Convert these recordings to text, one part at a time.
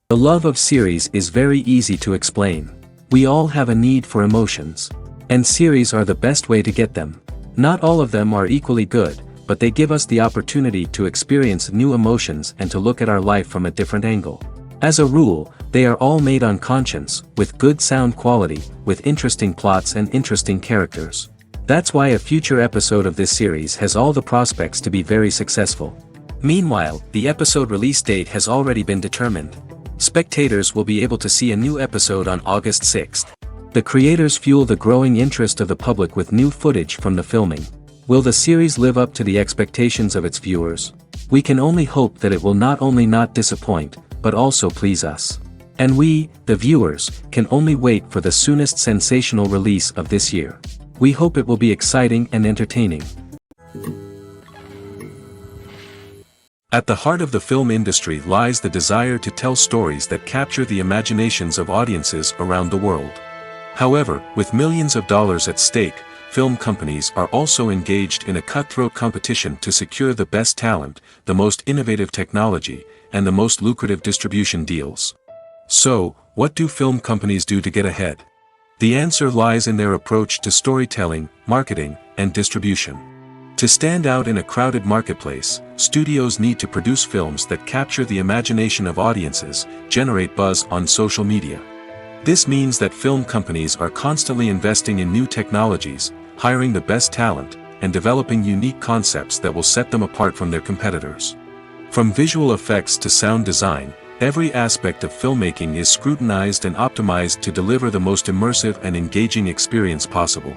The love of series is very easy to explain. We all have a need for emotions. And series are the best way to get them. Not all of them are equally good, but they give us the opportunity to experience new emotions and to look at our life from a different angle. As a rule, they are all made on conscience, with good sound quality, with interesting plots and interesting characters. That's why a future episode of this series has all the prospects to be very successful. Meanwhile, the episode release date has already been determined. Spectators will be able to see a new episode on August 6th. The creators fuel the growing interest of the public with new footage from the filming. Will the series live up to the expectations of its viewers? We can only hope that it will not only not disappoint, but also please us. And we, the viewers, can only wait for the soonest sensational release of this year. We hope it will be exciting and entertaining. At the heart of the film industry lies the desire to tell stories that capture the imaginations of audiences around the world. However, with millions of dollars at stake, film companies are also engaged in a cutthroat competition to secure the best talent, the most innovative technology, and the most lucrative distribution deals. So, what do film companies do to get ahead? The answer lies in their approach to storytelling, marketing, and distribution. To stand out in a crowded marketplace, studios need to produce films that capture the imagination of audiences, generate buzz on social media. This means that film companies are constantly investing in new technologies, hiring the best talent, and developing unique concepts that will set them apart from their competitors. From visual effects to sound design, every aspect of filmmaking is scrutinized and optimized to deliver the most immersive and engaging experience possible.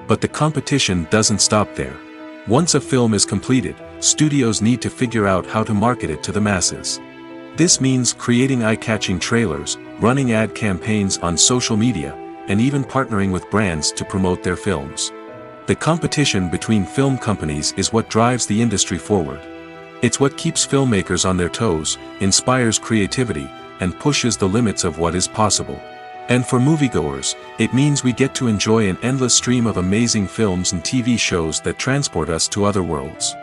But the competition doesn't stop there. Once a film is completed, studios need to figure out how to market it to the masses. This means creating eye-catching trailers, running ad campaigns on social media, and even partnering with brands to promote their films. The competition between film companies is what drives the industry forward. It's what keeps filmmakers on their toes, inspires creativity, and pushes the limits of what is possible. And for moviegoers, it means we get to enjoy an endless stream of amazing films and TV shows that transport us to other worlds.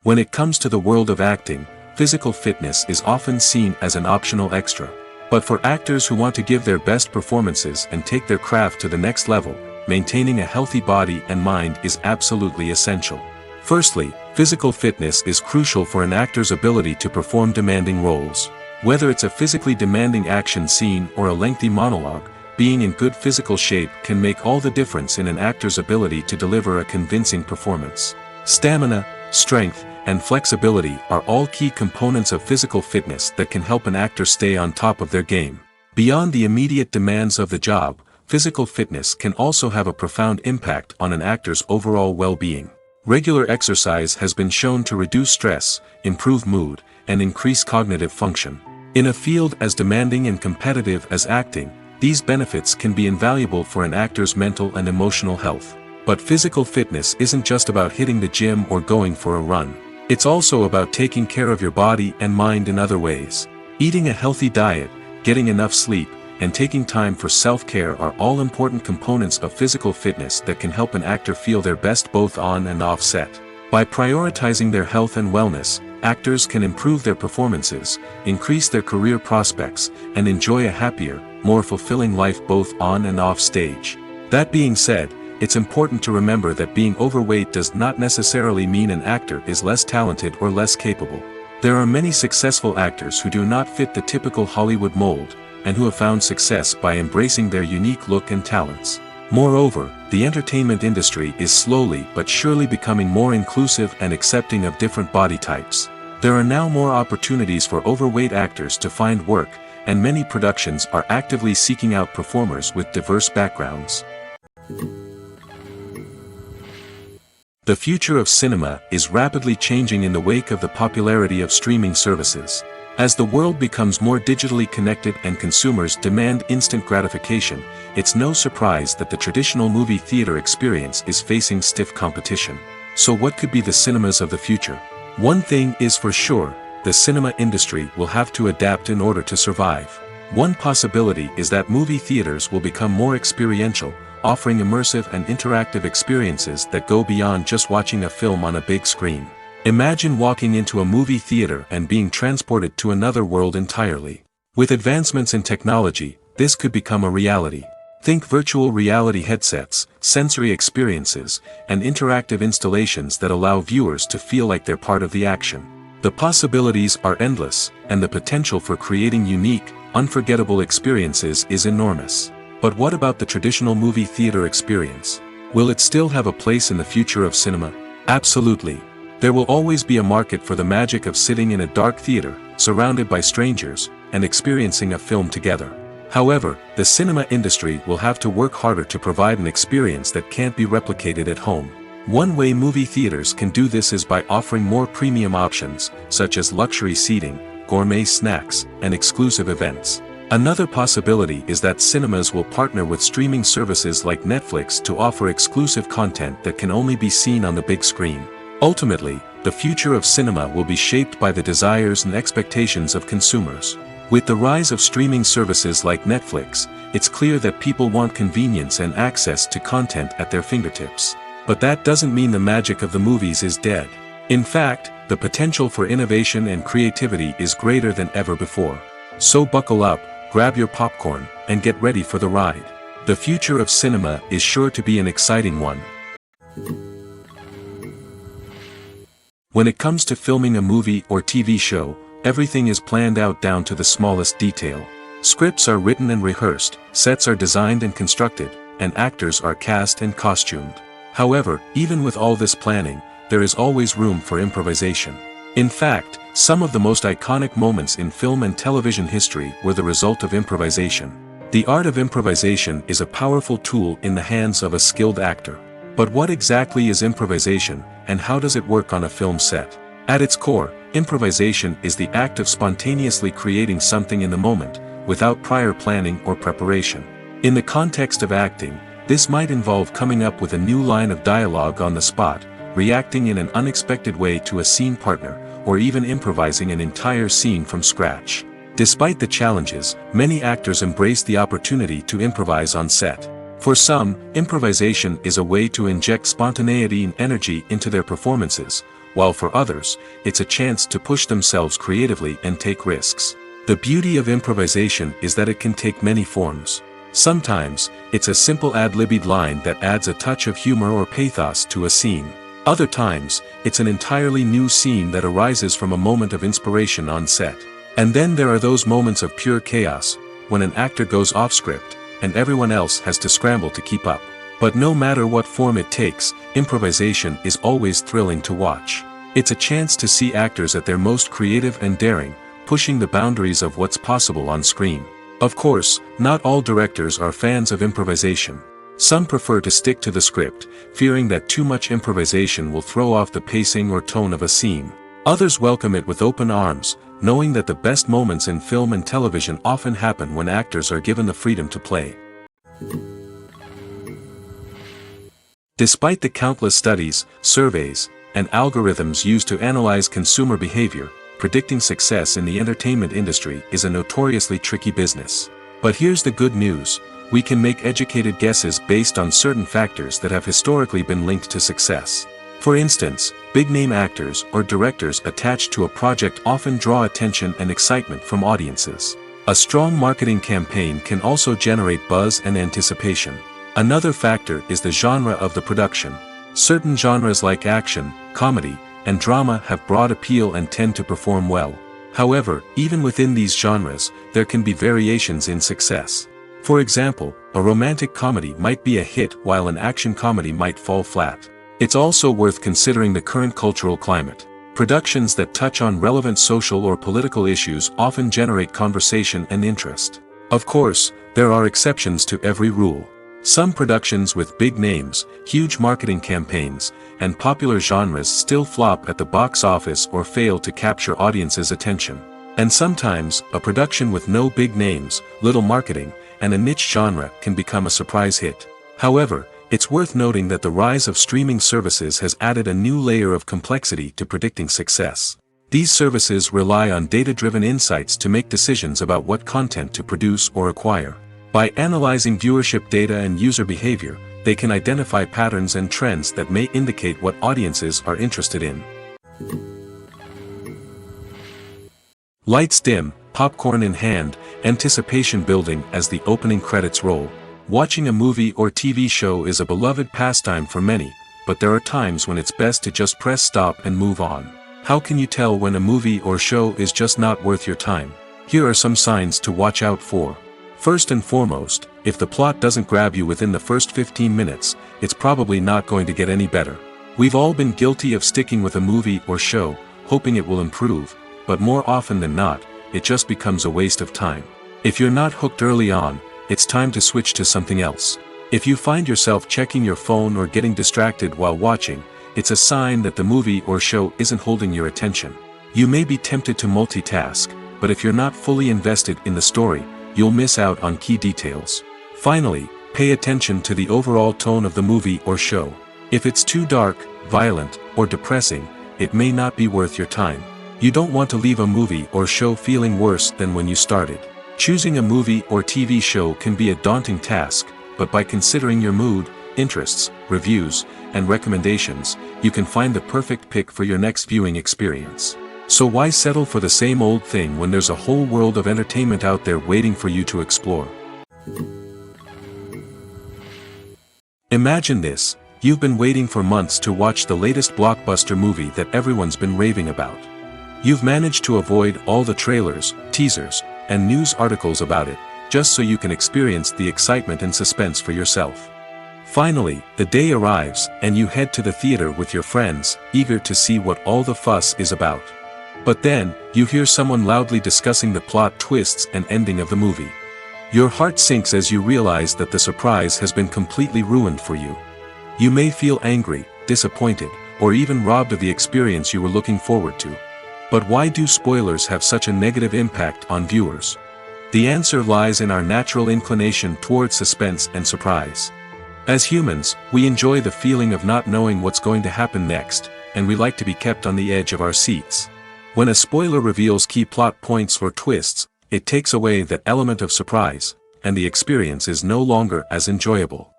When it comes to the world of acting, physical fitness is often seen as an optional extra. But for actors who want to give their best performances and take their craft to the next level, maintaining a healthy body and mind is absolutely essential. Firstly, physical fitness is crucial for an actor's ability to perform demanding roles. Whether it's a physically demanding action scene or a lengthy monologue, being in good physical shape can make all the difference in an actor's ability to deliver a convincing performance. Stamina, strength, and flexibility are all key components of physical fitness that can help an actor stay on top of their game. Beyond the immediate demands of the job, physical fitness can also have a profound impact on an actor's overall well-being. Regular exercise has been shown to reduce stress, improve mood, and increase cognitive function. In a field as demanding and competitive as acting, these benefits can be invaluable for an actor's mental and emotional health. But physical fitness isn't just about hitting the gym or going for a run. It's also about taking care of your body and mind in other ways. Eating a healthy diet, getting enough sleep, and taking time for self-care are all important components of physical fitness that can help an actor feel their best both on and off set. By prioritizing their health and wellness, actors can improve their performances, increase their career prospects, and enjoy a happier, more fulfilling life both on and off stage. That being said, it's important to remember that being overweight does not necessarily mean an actor is less talented or less capable. There are many successful actors who do not fit the typical Hollywood mold, and who have found success by embracing their unique look and talents. Moreover, the entertainment industry is slowly but surely becoming more inclusive and accepting of different body types. There are now more opportunities for overweight actors to find work, and many productions are actively seeking out performers with diverse backgrounds. The future of cinema is rapidly changing in the wake of the popularity of streaming services. As the world becomes more digitally connected and consumers demand instant gratification, it's no surprise that the traditional movie theater experience is facing stiff competition. So what could be the cinemas of the future? One thing is for sure, the cinema industry will have to adapt in order to survive. One possibility is that movie theaters will become more experiential, offering immersive and interactive experiences that go beyond just watching a film on a big screen. Imagine walking into a movie theater and being transported to another world entirely. With advancements in technology, this could become a reality. Think virtual reality headsets, sensory experiences, and interactive installations that allow viewers to feel like they're part of the action. The possibilities are endless, and the potential for creating unique, unforgettable experiences is enormous. But what about the traditional movie theater experience? Will it still have a place in the future of cinema? Absolutely. There will always be a market for the magic of sitting in a dark theater, surrounded by strangers, and experiencing a film together. However, the cinema industry will have to work harder to provide an experience that can't be replicated at home. One way movie theaters can do this is by offering more premium options, such as luxury seating, gourmet snacks, and exclusive events. Another possibility is that cinemas will partner with streaming services like Netflix to offer exclusive content that can only be seen on the big screen. Ultimately, the future of cinema will be shaped by the desires and expectations of consumers. With the rise of streaming services like Netflix, it's clear that people want convenience and access to content at their fingertips. But that doesn't mean the magic of the movies is dead. In fact, the potential for innovation and creativity is greater than ever before. So buckle up, grab your popcorn, and get ready for the ride. The future of cinema is sure to be an exciting one. When it comes to filming a movie or TV show, everything is planned out down to the smallest detail. Scripts are written and rehearsed, sets are designed and constructed, and actors are cast and costumed. However, even with all this planning, there is always room for improvisation. In fact, some of the most iconic moments in film and television history were the result of improvisation. The art of improvisation is a powerful tool in the hands of a skilled actor. But what exactly is improvisation, and how does it work on a film set? At its core, improvisation is the act of spontaneously creating something in the moment, without prior planning or preparation. In the context of acting, this might involve coming up with a new line of dialogue on the spot, reacting in an unexpected way to a scene partner, or even improvising an entire scene from scratch. Despite the challenges, many actors embrace the opportunity to improvise on set. For some, improvisation is a way to inject spontaneity and energy into their performances, while for others, it's a chance to push themselves creatively and take risks. The beauty of improvisation is that it can take many forms. Sometimes, it's a simple ad-libbed line that adds a touch of humor or pathos to a scene. Other times, it's an entirely new scene that arises from a moment of inspiration on set. And then there are those moments of pure chaos, when an actor goes off script, and everyone else has to scramble to keep up. But no matter what form it takes, improvisation is always thrilling to watch. It's a chance to see actors at their most creative and daring, pushing the boundaries of what's possible on screen. Of course, not all directors are fans of improvisation. Some prefer to stick to the script, fearing that too much improvisation will throw off the pacing or tone of a scene. Others welcome it with open arms, knowing that the best moments in film and television often happen when actors are given the freedom to play. Despite the countless studies, surveys, and algorithms used to analyze consumer behavior, predicting success in the entertainment industry is a notoriously tricky business. But here's the good news: we can make educated guesses based on certain factors that have historically been linked to success. For instance, big-name actors or directors attached to a project often draw attention and excitement from audiences. A strong marketing campaign can also generate buzz and anticipation. Another factor is the genre of the production. Certain genres like action, comedy, and drama have broad appeal and tend to perform well. However, even within these genres, there can be variations in success. For example, a romantic comedy might be a hit while an action comedy might fall flat. It's also worth considering the current cultural climate. Productions that touch on relevant social or political issues often generate conversation and interest. Of course, there are exceptions to every rule. Some productions with big names, huge marketing campaigns, and popular genres still flop at the box office or fail to capture audiences' attention. And sometimes, a production with no big names, little marketing, and a niche genre can become a surprise hit. However, it's worth noting that the rise of streaming services has added a new layer of complexity to predicting success. These services rely on data-driven insights to make decisions about what content to produce or acquire. By analyzing viewership data and user behavior, they can identify patterns and trends that may indicate what audiences are interested in. Lights dim, popcorn in hand, anticipation building as the opening credits roll. Watching a movie or TV show is a beloved pastime for many, but there are times when it's best to just press stop and move on. How can you tell when a movie or show is just not worth your time? Here are some signs to watch out for. First and foremost, if the plot doesn't grab you within the first 15 minutes, it's probably not going to get any better. We've all been guilty of sticking with a movie or show, hoping it will improve, but more often than not, it just becomes a waste of time. If you're not hooked early on, it's time to switch to something else. If you find yourself checking your phone or getting distracted while watching, it's a sign that the movie or show isn't holding your attention. You may be tempted to multitask, but if you're not fully invested in the story, you'll miss out on key details. Finally, pay attention to the overall tone of the movie or show. If it's too dark, violent, or depressing, it may not be worth your time. You don't want to leave a movie or show feeling worse than when you started. Choosing a movie or TV show can be a daunting task, but by considering your mood, interests, reviews, and recommendations, you can find the perfect pick for your next viewing experience. So why settle for the same old thing when there's a whole world of entertainment out there waiting for you to explore? Imagine this: you've been waiting for months to watch the latest blockbuster movie that everyone's been raving about. You've managed to avoid all the trailers, teasers, and news articles about it, just so you can experience the excitement and suspense for yourself. Finally, the day arrives, and you head to the theater with your friends, eager to see what all the fuss is about. But then, you hear someone loudly discussing the plot twists and ending of the movie. Your heart sinks as you realize that the surprise has been completely ruined for you. You may feel angry, disappointed, or even robbed of the experience you were looking forward to. But why do spoilers have such a negative impact on viewers? The answer lies in our natural inclination toward suspense and surprise. As humans, we enjoy the feeling of not knowing what's going to happen next, and we like to be kept on the edge of our seats. When a spoiler reveals key plot points or twists, it takes away that element of surprise, and the experience is no longer as enjoyable.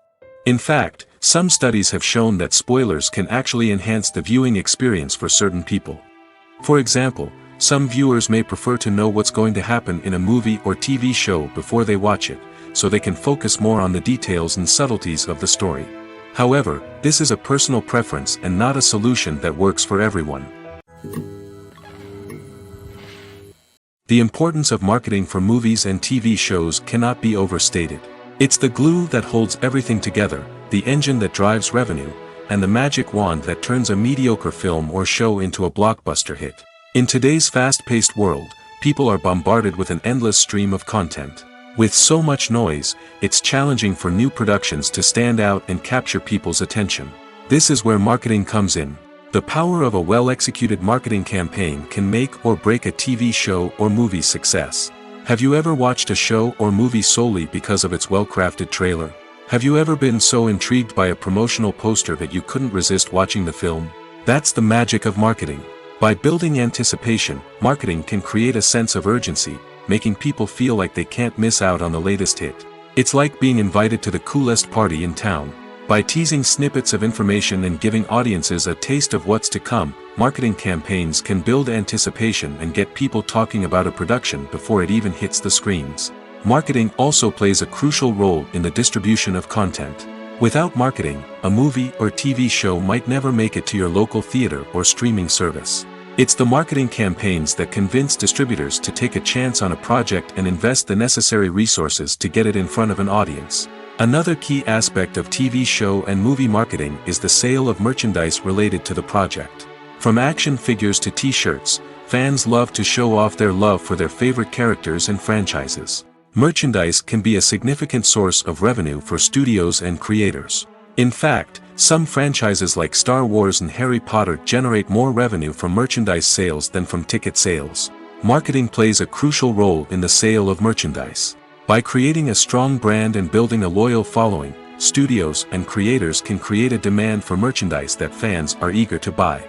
In fact, some studies have shown that spoilers can actually enhance the viewing experience for certain people. For example, some viewers may prefer to know what's going to happen in a movie or TV show before they watch it, so they can focus more on the details and subtleties of the story. However, this is a personal preference and not a solution that works for everyone. The importance of marketing for movies and TV shows cannot be overstated. It's the glue that holds everything together, the engine that drives revenue, and the magic wand that turns a mediocre film or show into a blockbuster hit. In today's fast-paced world, people are bombarded with an endless stream of content. With so much noise, it's challenging for new productions to stand out and capture people's attention. This is where marketing comes in. The power of a well-executed marketing campaign can make or break a TV show or movie's success. Have you ever watched a show or movie solely because of its well-crafted trailer? Have you ever been so intrigued by a promotional poster that you couldn't resist watching the film? That's the magic of marketing. By building anticipation, marketing can create a sense of urgency, making people feel like they can't miss out on the latest hit. It's like being invited to the coolest party in town. By teasing snippets of information and giving audiences a taste of what's to come, marketing campaigns can build anticipation and get people talking about a production before it even hits the screens. Marketing also plays a crucial role in the distribution of content. Without marketing, a movie or TV show might never make it to your local theater or streaming service. It's the marketing campaigns that convince distributors to take a chance on a project and invest the necessary resources to get it in front of an audience. Another key aspect of TV show and movie marketing is the sale of merchandise related to the project. From action figures to t-shirts, fans love to show off their love for their favorite characters and franchises. Merchandise can be a significant source of revenue for studios and creators. In fact, some franchises like Star Wars and Harry Potter generate more revenue from merchandise sales than from ticket sales. Marketing plays a crucial role in the sale of merchandise. By creating a strong brand and building a loyal following, studios and creators can create a demand for merchandise that fans are eager to buy.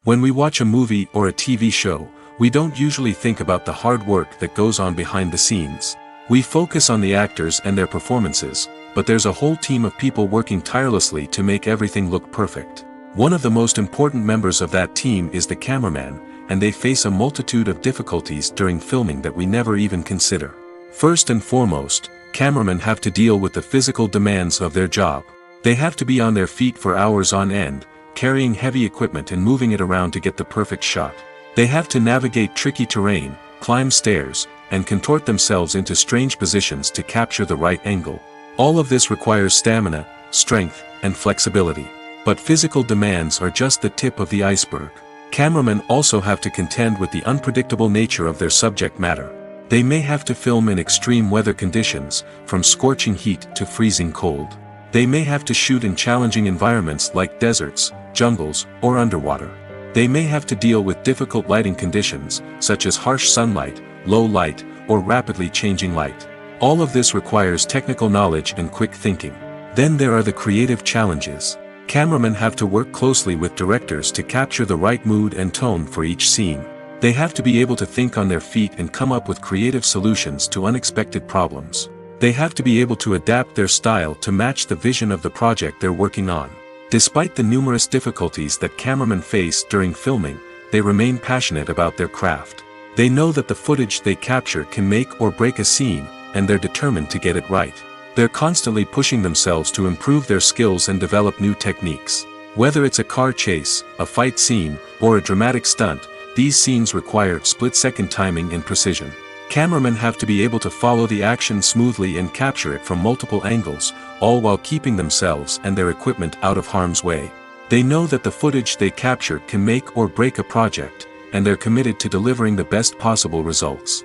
When we watch a movie or a TV show, we don't usually think about the hard work that goes on behind the scenes. We focus on the actors and their performances, but there's a whole team of people working tirelessly to make everything look perfect. One of the most important members of that team is the cameraman, and they face a multitude of difficulties during filming that we never even consider. First and foremost, cameramen have to deal with the physical demands of their job. They have to be on their feet for hours on end, carrying heavy equipment and moving it around to get the perfect shot. They have to navigate tricky terrain, climb stairs, and contort themselves into strange positions to capture the right angle. All of this requires stamina, strength, and flexibility. But physical demands are just the tip of the iceberg. Cameramen also have to contend with the unpredictable nature of their subject matter. They may have to film in extreme weather conditions, from scorching heat to freezing cold. They may have to shoot in challenging environments like deserts, jungles, or underwater. They may have to deal with difficult lighting conditions, such as harsh sunlight, low light, or rapidly changing light. All of this requires technical knowledge and quick thinking. Then there are the creative challenges. Cameramen have to work closely with directors to capture the right mood and tone for each scene. They have to be able to think on their feet and come up with creative solutions to unexpected problems. They have to be able to adapt their style to match the vision of the project they're working on. Despite the numerous difficulties that cameramen face during filming, they remain passionate about their craft. They know that the footage they capture can make or break a scene, and they're determined to get it right. They're constantly pushing themselves to improve their skills and develop new techniques. Whether it's a car chase, a fight scene, or a dramatic stunt, these scenes require split-second timing and precision. Cameramen have to be able to follow the action smoothly and capture it from multiple angles, all while keeping themselves and their equipment out of harm's way. They know that the footage they capture can make or break a project, and they're committed to delivering the best possible results.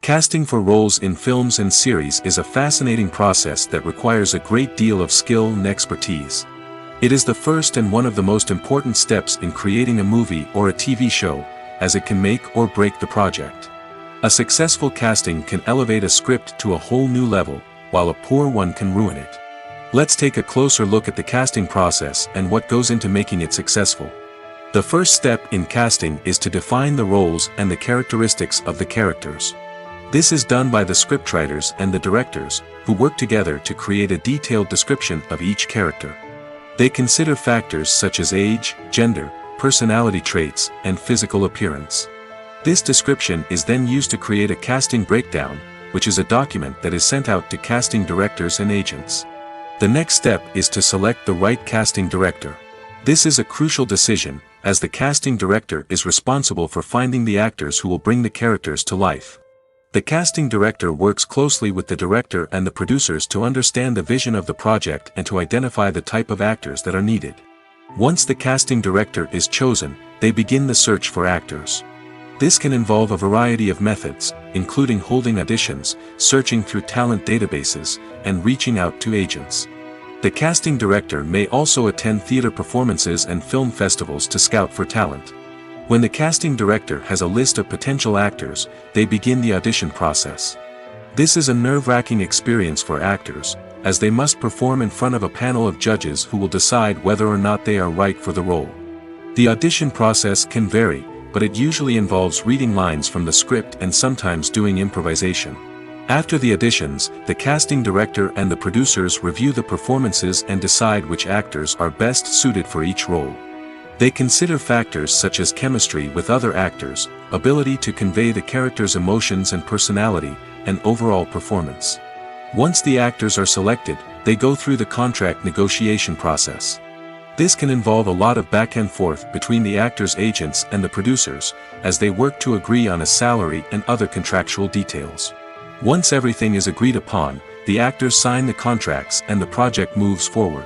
Casting for roles in films and series is a fascinating process that requires a great deal of skill and expertise. It is the first and one of the most important steps in creating a movie or a TV show, as it can make or break the project. A successful casting can elevate a script to a whole new level, while a poor one can ruin it. Let's take a closer look at the casting process and what goes into making it successful. The first step in casting is to define the roles and the characteristics of the characters. This is done by the scriptwriters and the directors, who work together to create a detailed description of each character. They consider factors such as age, gender, personality traits, and physical appearance. This description is then used to create a casting breakdown, which is a document that is sent out to casting directors and agents. The next step is to select the right casting director. This is a crucial decision, as the casting director is responsible for finding the actors who will bring the characters to life. The casting director works closely with the director and the producers to understand the vision of the project and to identify the type of actors that are needed. Once the casting director is chosen, they begin the search for actors. This can involve a variety of methods, including holding auditions, searching through talent databases, and reaching out to agents. The casting director may also attend theater performances and film festivals to scout for talent. When the casting director has a list of potential actors, they begin the audition process. This is a nerve-wracking experience for actors, as they must perform in front of a panel of judges who will decide whether or not they are right for the role. The audition process can vary, but it usually involves reading lines from the script and sometimes doing improvisation. After the auditions, the casting director and the producers review the performances and decide which actors are best suited for each role. They consider factors such as chemistry with other actors, ability to convey the character's emotions and personality, and overall performance. Once the actors are selected, they go through the contract negotiation process. This can involve a lot of back and forth between the actors' agents and the producers, as they work to agree on a salary and other contractual details. Once everything is agreed upon, the actors sign the contracts and the project moves forward.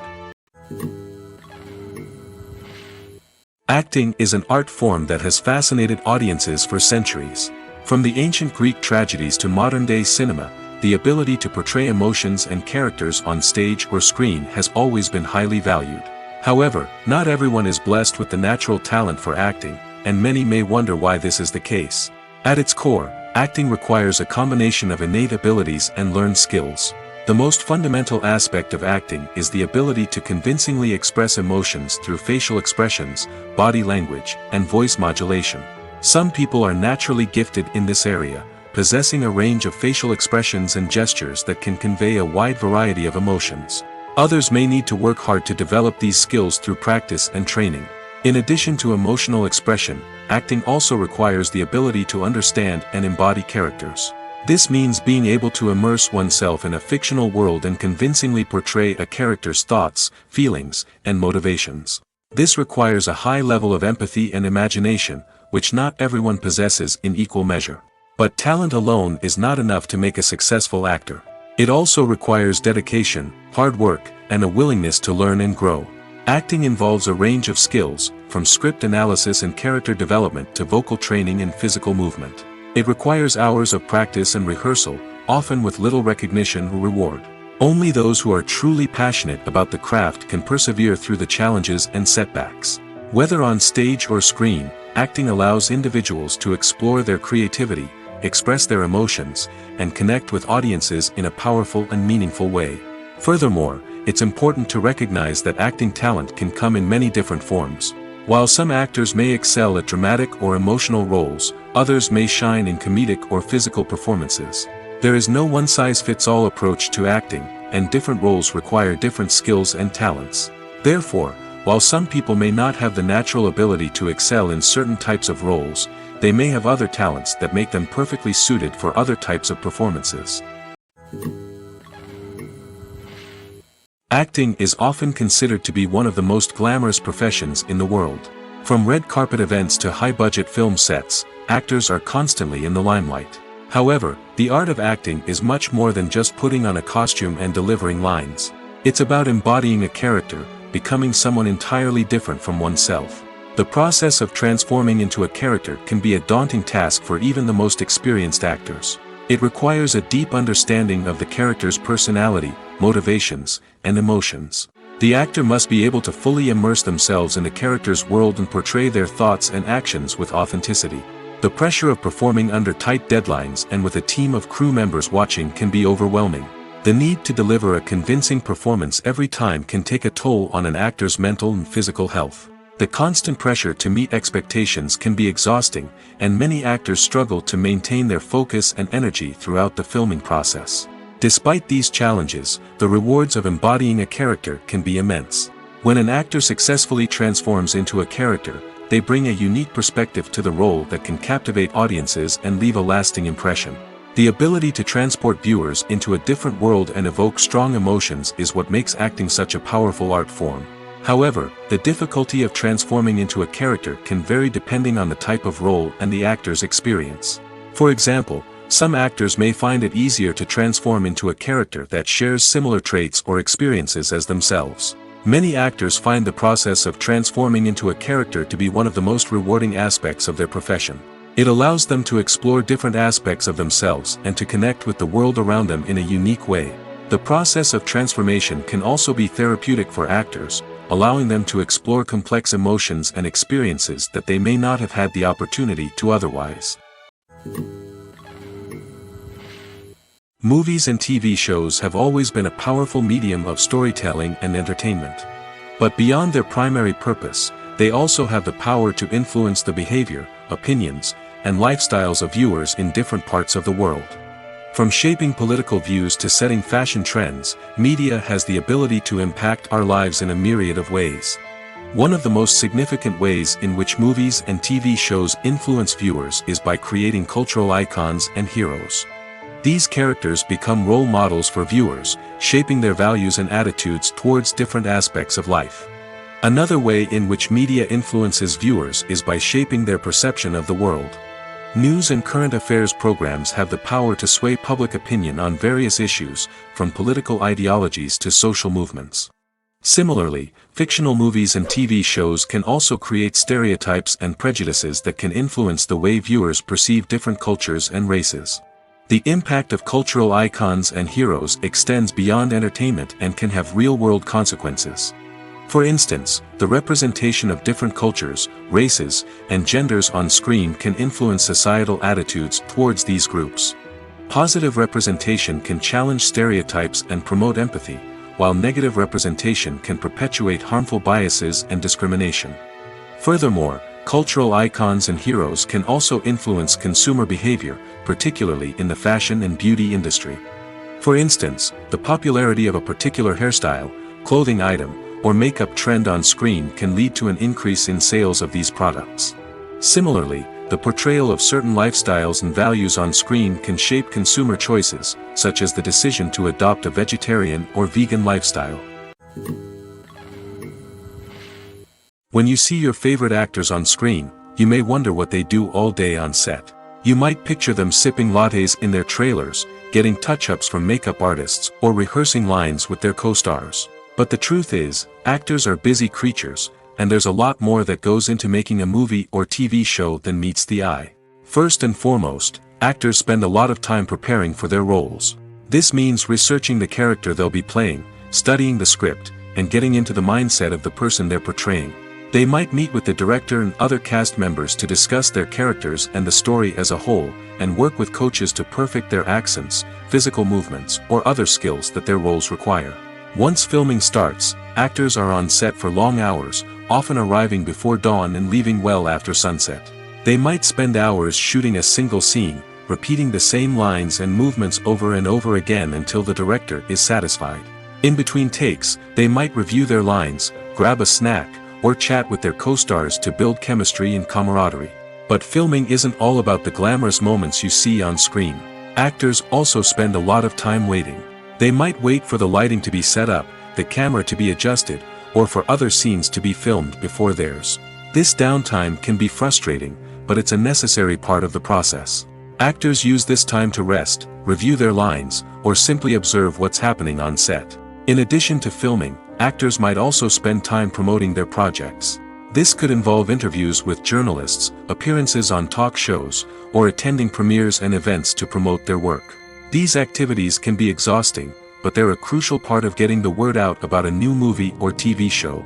Acting is an art form that has fascinated audiences for centuries. From the ancient Greek tragedies to modern-day cinema, the ability to portray emotions and characters on stage or screen has always been highly valued. However, not everyone is blessed with the natural talent for acting, and many may wonder why this is the case. At its core, acting requires a combination of innate abilities and learned skills. The most fundamental aspect of acting is the ability to convincingly express emotions through facial expressions, body language, and voice modulation. Some people are naturally gifted in this area, possessing a range of facial expressions and gestures that can convey a wide variety of emotions. Others may need to work hard to develop these skills through practice and training. In addition to emotional expression, acting also requires the ability to understand and embody characters. This means being able to immerse oneself in a fictional world and convincingly portray a character's thoughts, feelings, and motivations. This requires a high level of empathy and imagination, which not everyone possesses in equal measure. But talent alone is not enough to make a successful actor. It also requires dedication, hard work, and a willingness to learn and grow. Acting involves a range of skills, from script analysis and character development to vocal training and physical movement. It requires hours of practice and rehearsal, often with little recognition or reward. Only those who are truly passionate about the craft can persevere through the challenges and setbacks. Whether on stage or screen, acting allows individuals to explore their creativity, express their emotions, and connect with audiences in a powerful and meaningful way. Furthermore, it's important to recognize that acting talent can come in many different forms. While some actors may excel at dramatic or emotional roles, others may shine in comedic or physical performances. There is no one-size-fits-all approach to acting, and different roles require different skills and talents. Therefore, while some people may not have the natural ability to excel in certain types of roles, they may have other talents that make them perfectly suited for other types of performances. Acting is often considered to be one of the most glamorous professions in the world. From red carpet events to high-budget film sets, actors are constantly in the limelight. However, the art of acting is much more than just putting on a costume and delivering lines. It's about embodying a character, becoming someone entirely different from oneself. The process of transforming into a character can be a daunting task for even the most experienced actors. It requires a deep understanding of the character's personality, motivations, and emotions. The actor must be able to fully immerse themselves in the character's world and portray their thoughts and actions with authenticity. The pressure of performing under tight deadlines and with a team of crew members watching can be overwhelming. The need to deliver a convincing performance every time can take a toll on an actor's mental and physical health. The constant pressure to meet expectations can be exhausting, and many actors struggle to maintain their focus and energy throughout the filming process. Despite these challenges, the rewards of embodying a character can be immense. When an actor successfully transforms into a character, they bring a unique perspective to the role that can captivate audiences and leave a lasting impression. The ability to transport viewers into a different world and evoke strong emotions is what makes acting such a powerful art form. However, the difficulty of transforming into a character can vary depending on the type of role and the actor's experience. For example, some actors may find it easier to transform into a character that shares similar traits or experiences as themselves. Many actors find the process of transforming into a character to be one of the most rewarding aspects of their profession. It allows them to explore different aspects of themselves and to connect with the world around them in a unique way. The process of transformation can also be therapeutic for actors, allowing them to explore complex emotions and experiences that they may not have had the opportunity to otherwise. Movies and TV shows have always been a powerful medium of storytelling and entertainment. But beyond their primary purpose, they also have the power to influence the behavior, opinions, and lifestyles of viewers in different parts of the world. From shaping political views to setting fashion trends, media has the ability to impact our lives in a myriad of ways. One of the most significant ways in which movies and TV shows influence viewers is by creating cultural icons and heroes. These characters become role models for viewers, shaping their values and attitudes towards different aspects of life. Another way in which media influences viewers is by shaping their perception of the world. News and current affairs programs have the power to sway public opinion on various issues, from political ideologies to social movements. Similarly, fictional movies and TV shows can also create stereotypes and prejudices that can influence the way viewers perceive different cultures and races. The impact of cultural icons and heroes extends beyond entertainment and can have real-world consequences. For instance, the representation of different cultures, races, and genders on screen can influence societal attitudes towards these groups. Positive representation can challenge stereotypes and promote empathy, while negative representation can perpetuate harmful biases and discrimination. Furthermore, cultural icons and heroes can also influence consumer behavior, particularly in the fashion and beauty industry. For instance, the popularity of a particular hairstyle, clothing item, or makeup trend on screen can lead to an increase in sales of these products. Similarly, the portrayal of certain lifestyles and values on screen can shape consumer choices, such as the decision to adopt a vegetarian or vegan lifestyle. When you see your favorite actors on screen, you may wonder what they do all day on set. You might picture them sipping lattes in their trailers, getting touch-ups from makeup artists, or rehearsing lines with their co-stars. But the truth is, actors are busy creatures, and there's a lot more that goes into making a movie or TV show than meets the eye. First and foremost, actors spend a lot of time preparing for their roles. This means researching the character they'll be playing, studying the script, and getting into the mindset of the person they're portraying. They might meet with the director and other cast members to discuss their characters and the story as a whole, and work with coaches to perfect their accents, physical movements, or other skills that their roles require. Once filming starts, actors are on set for long hours, often arriving before dawn and leaving well after sunset. They might spend hours shooting a single scene, repeating the same lines and movements over and over again until the director is satisfied. In between takes, they might review their lines, grab a snack, or chat with their co-stars to build chemistry and camaraderie. But filming isn't all about the glamorous moments you see on screen. Actors also spend a lot of time waiting. They might wait for the lighting to be set up, the camera to be adjusted, or for other scenes to be filmed before theirs. This downtime can be frustrating, but it's a necessary part of the process. Actors use this time to rest, review their lines, or simply observe what's happening on set. In addition to filming, actors might also spend time promoting their projects. This could involve interviews with journalists, appearances on talk shows, or attending premieres and events to promote their work. These activities can be exhausting, but they're a crucial part of getting the word out about a new movie or TV show.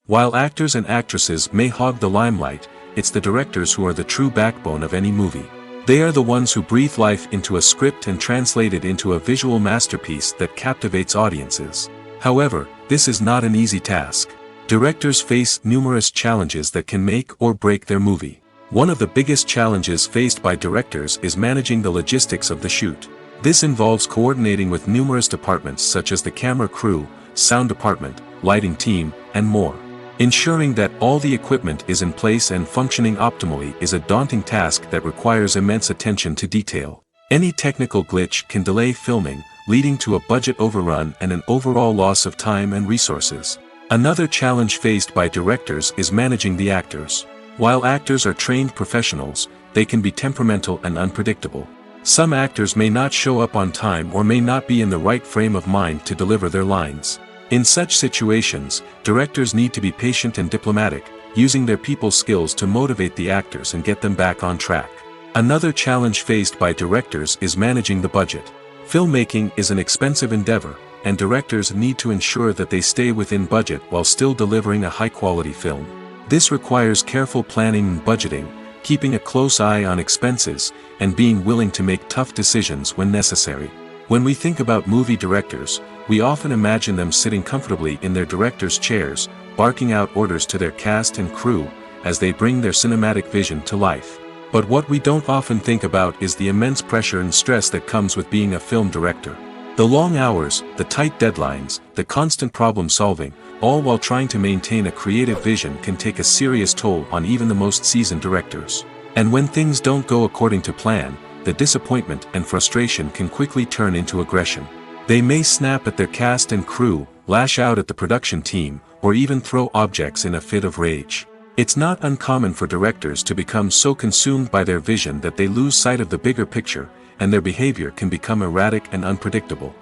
While actors and actresses may hog the limelight, it's the directors who are the true backbone of any movie. They are the ones who breathe life into a script and translate it into a visual masterpiece that captivates audiences. However, this is not an easy task. Directors face numerous challenges that can make or break their movie. One of the biggest challenges faced by directors is managing the logistics of the shoot. This involves coordinating with numerous departments such as the camera crew, sound department, lighting team, and more. Ensuring that all the equipment is in place and functioning optimally is a daunting task that requires immense attention to detail. Any technical glitch can delay filming, leading to a budget overrun and an overall loss of time and resources. Another challenge faced by directors is managing the actors. While actors are trained professionals, they can be temperamental and unpredictable. Some actors may not show up on time or may not be in the right frame of mind to deliver their lines. In such situations, directors need to be patient and diplomatic, using their people skills to motivate the actors and get them back on track. Another challenge faced by directors is managing the budget. Filmmaking is an expensive endeavor, and directors need to ensure that they stay within budget while still delivering a high-quality film. This requires careful planning and budgeting, keeping a close eye on expenses, and being willing to make tough decisions when necessary. When we think about movie directors, we often imagine them sitting comfortably in their director's chairs, barking out orders to their cast and crew, as they bring their cinematic vision to life. But what we don't often think about is the immense pressure and stress that comes with being a film director. The long hours, the tight deadlines, the constant problem solving, all while trying to maintain a creative vision can take a serious toll on even the most seasoned directors. And when things don't go according to plan, the disappointment and frustration can quickly turn into aggression. They may snap at their cast and crew, lash out at the production team, or even throw objects in a fit of rage. It's not uncommon for directors to become so consumed by their vision that they lose sight of the bigger picture, and their behavior can become erratic and unpredictable.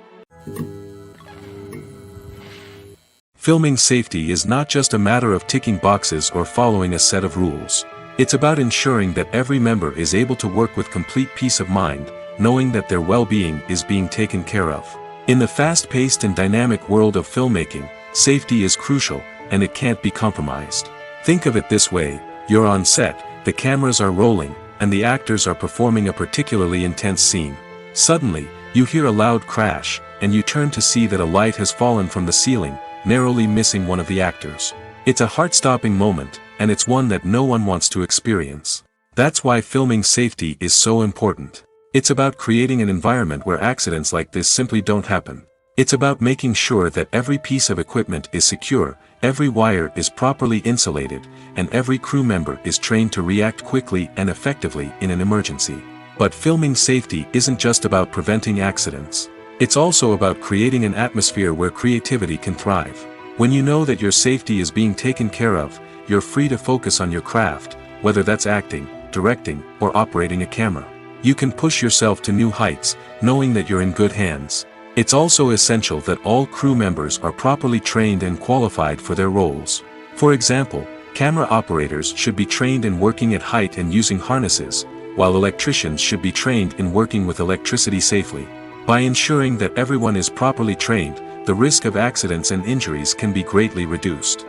Filming safety is not just a matter of ticking boxes or following a set of rules. It's about ensuring that every member is able to work with complete peace of mind, knowing that their well-being is being taken care of. In the fast-paced and dynamic world of filmmaking, safety is crucial, and it can't be compromised. Think of it this way: you're on set, the cameras are rolling, and the actors are performing a particularly intense scene. Suddenly, you hear a loud crash, and you turn to see that a light has fallen from the ceiling, narrowly missing one of the actors. It's a heart-stopping moment, and it's one that no one wants to experience. That's why filming safety is so important. It's about creating an environment where accidents like this simply don't happen. It's about making sure that every piece of equipment is secure, every wire is properly insulated, and every crew member is trained to react quickly and effectively in an emergency. But filming safety isn't just about preventing accidents. It's also about creating an atmosphere where creativity can thrive. When you know that your safety is being taken care of, you're free to focus on your craft, whether that's acting, directing, or operating a camera. You can push yourself to new heights, knowing that you're in good hands. It's also essential that all crew members are properly trained and qualified for their roles. For example, camera operators should be trained in working at height and using harnesses, while electricians should be trained in working with electricity safely. By ensuring that everyone is properly trained, the risk of accidents and injuries can be greatly reduced.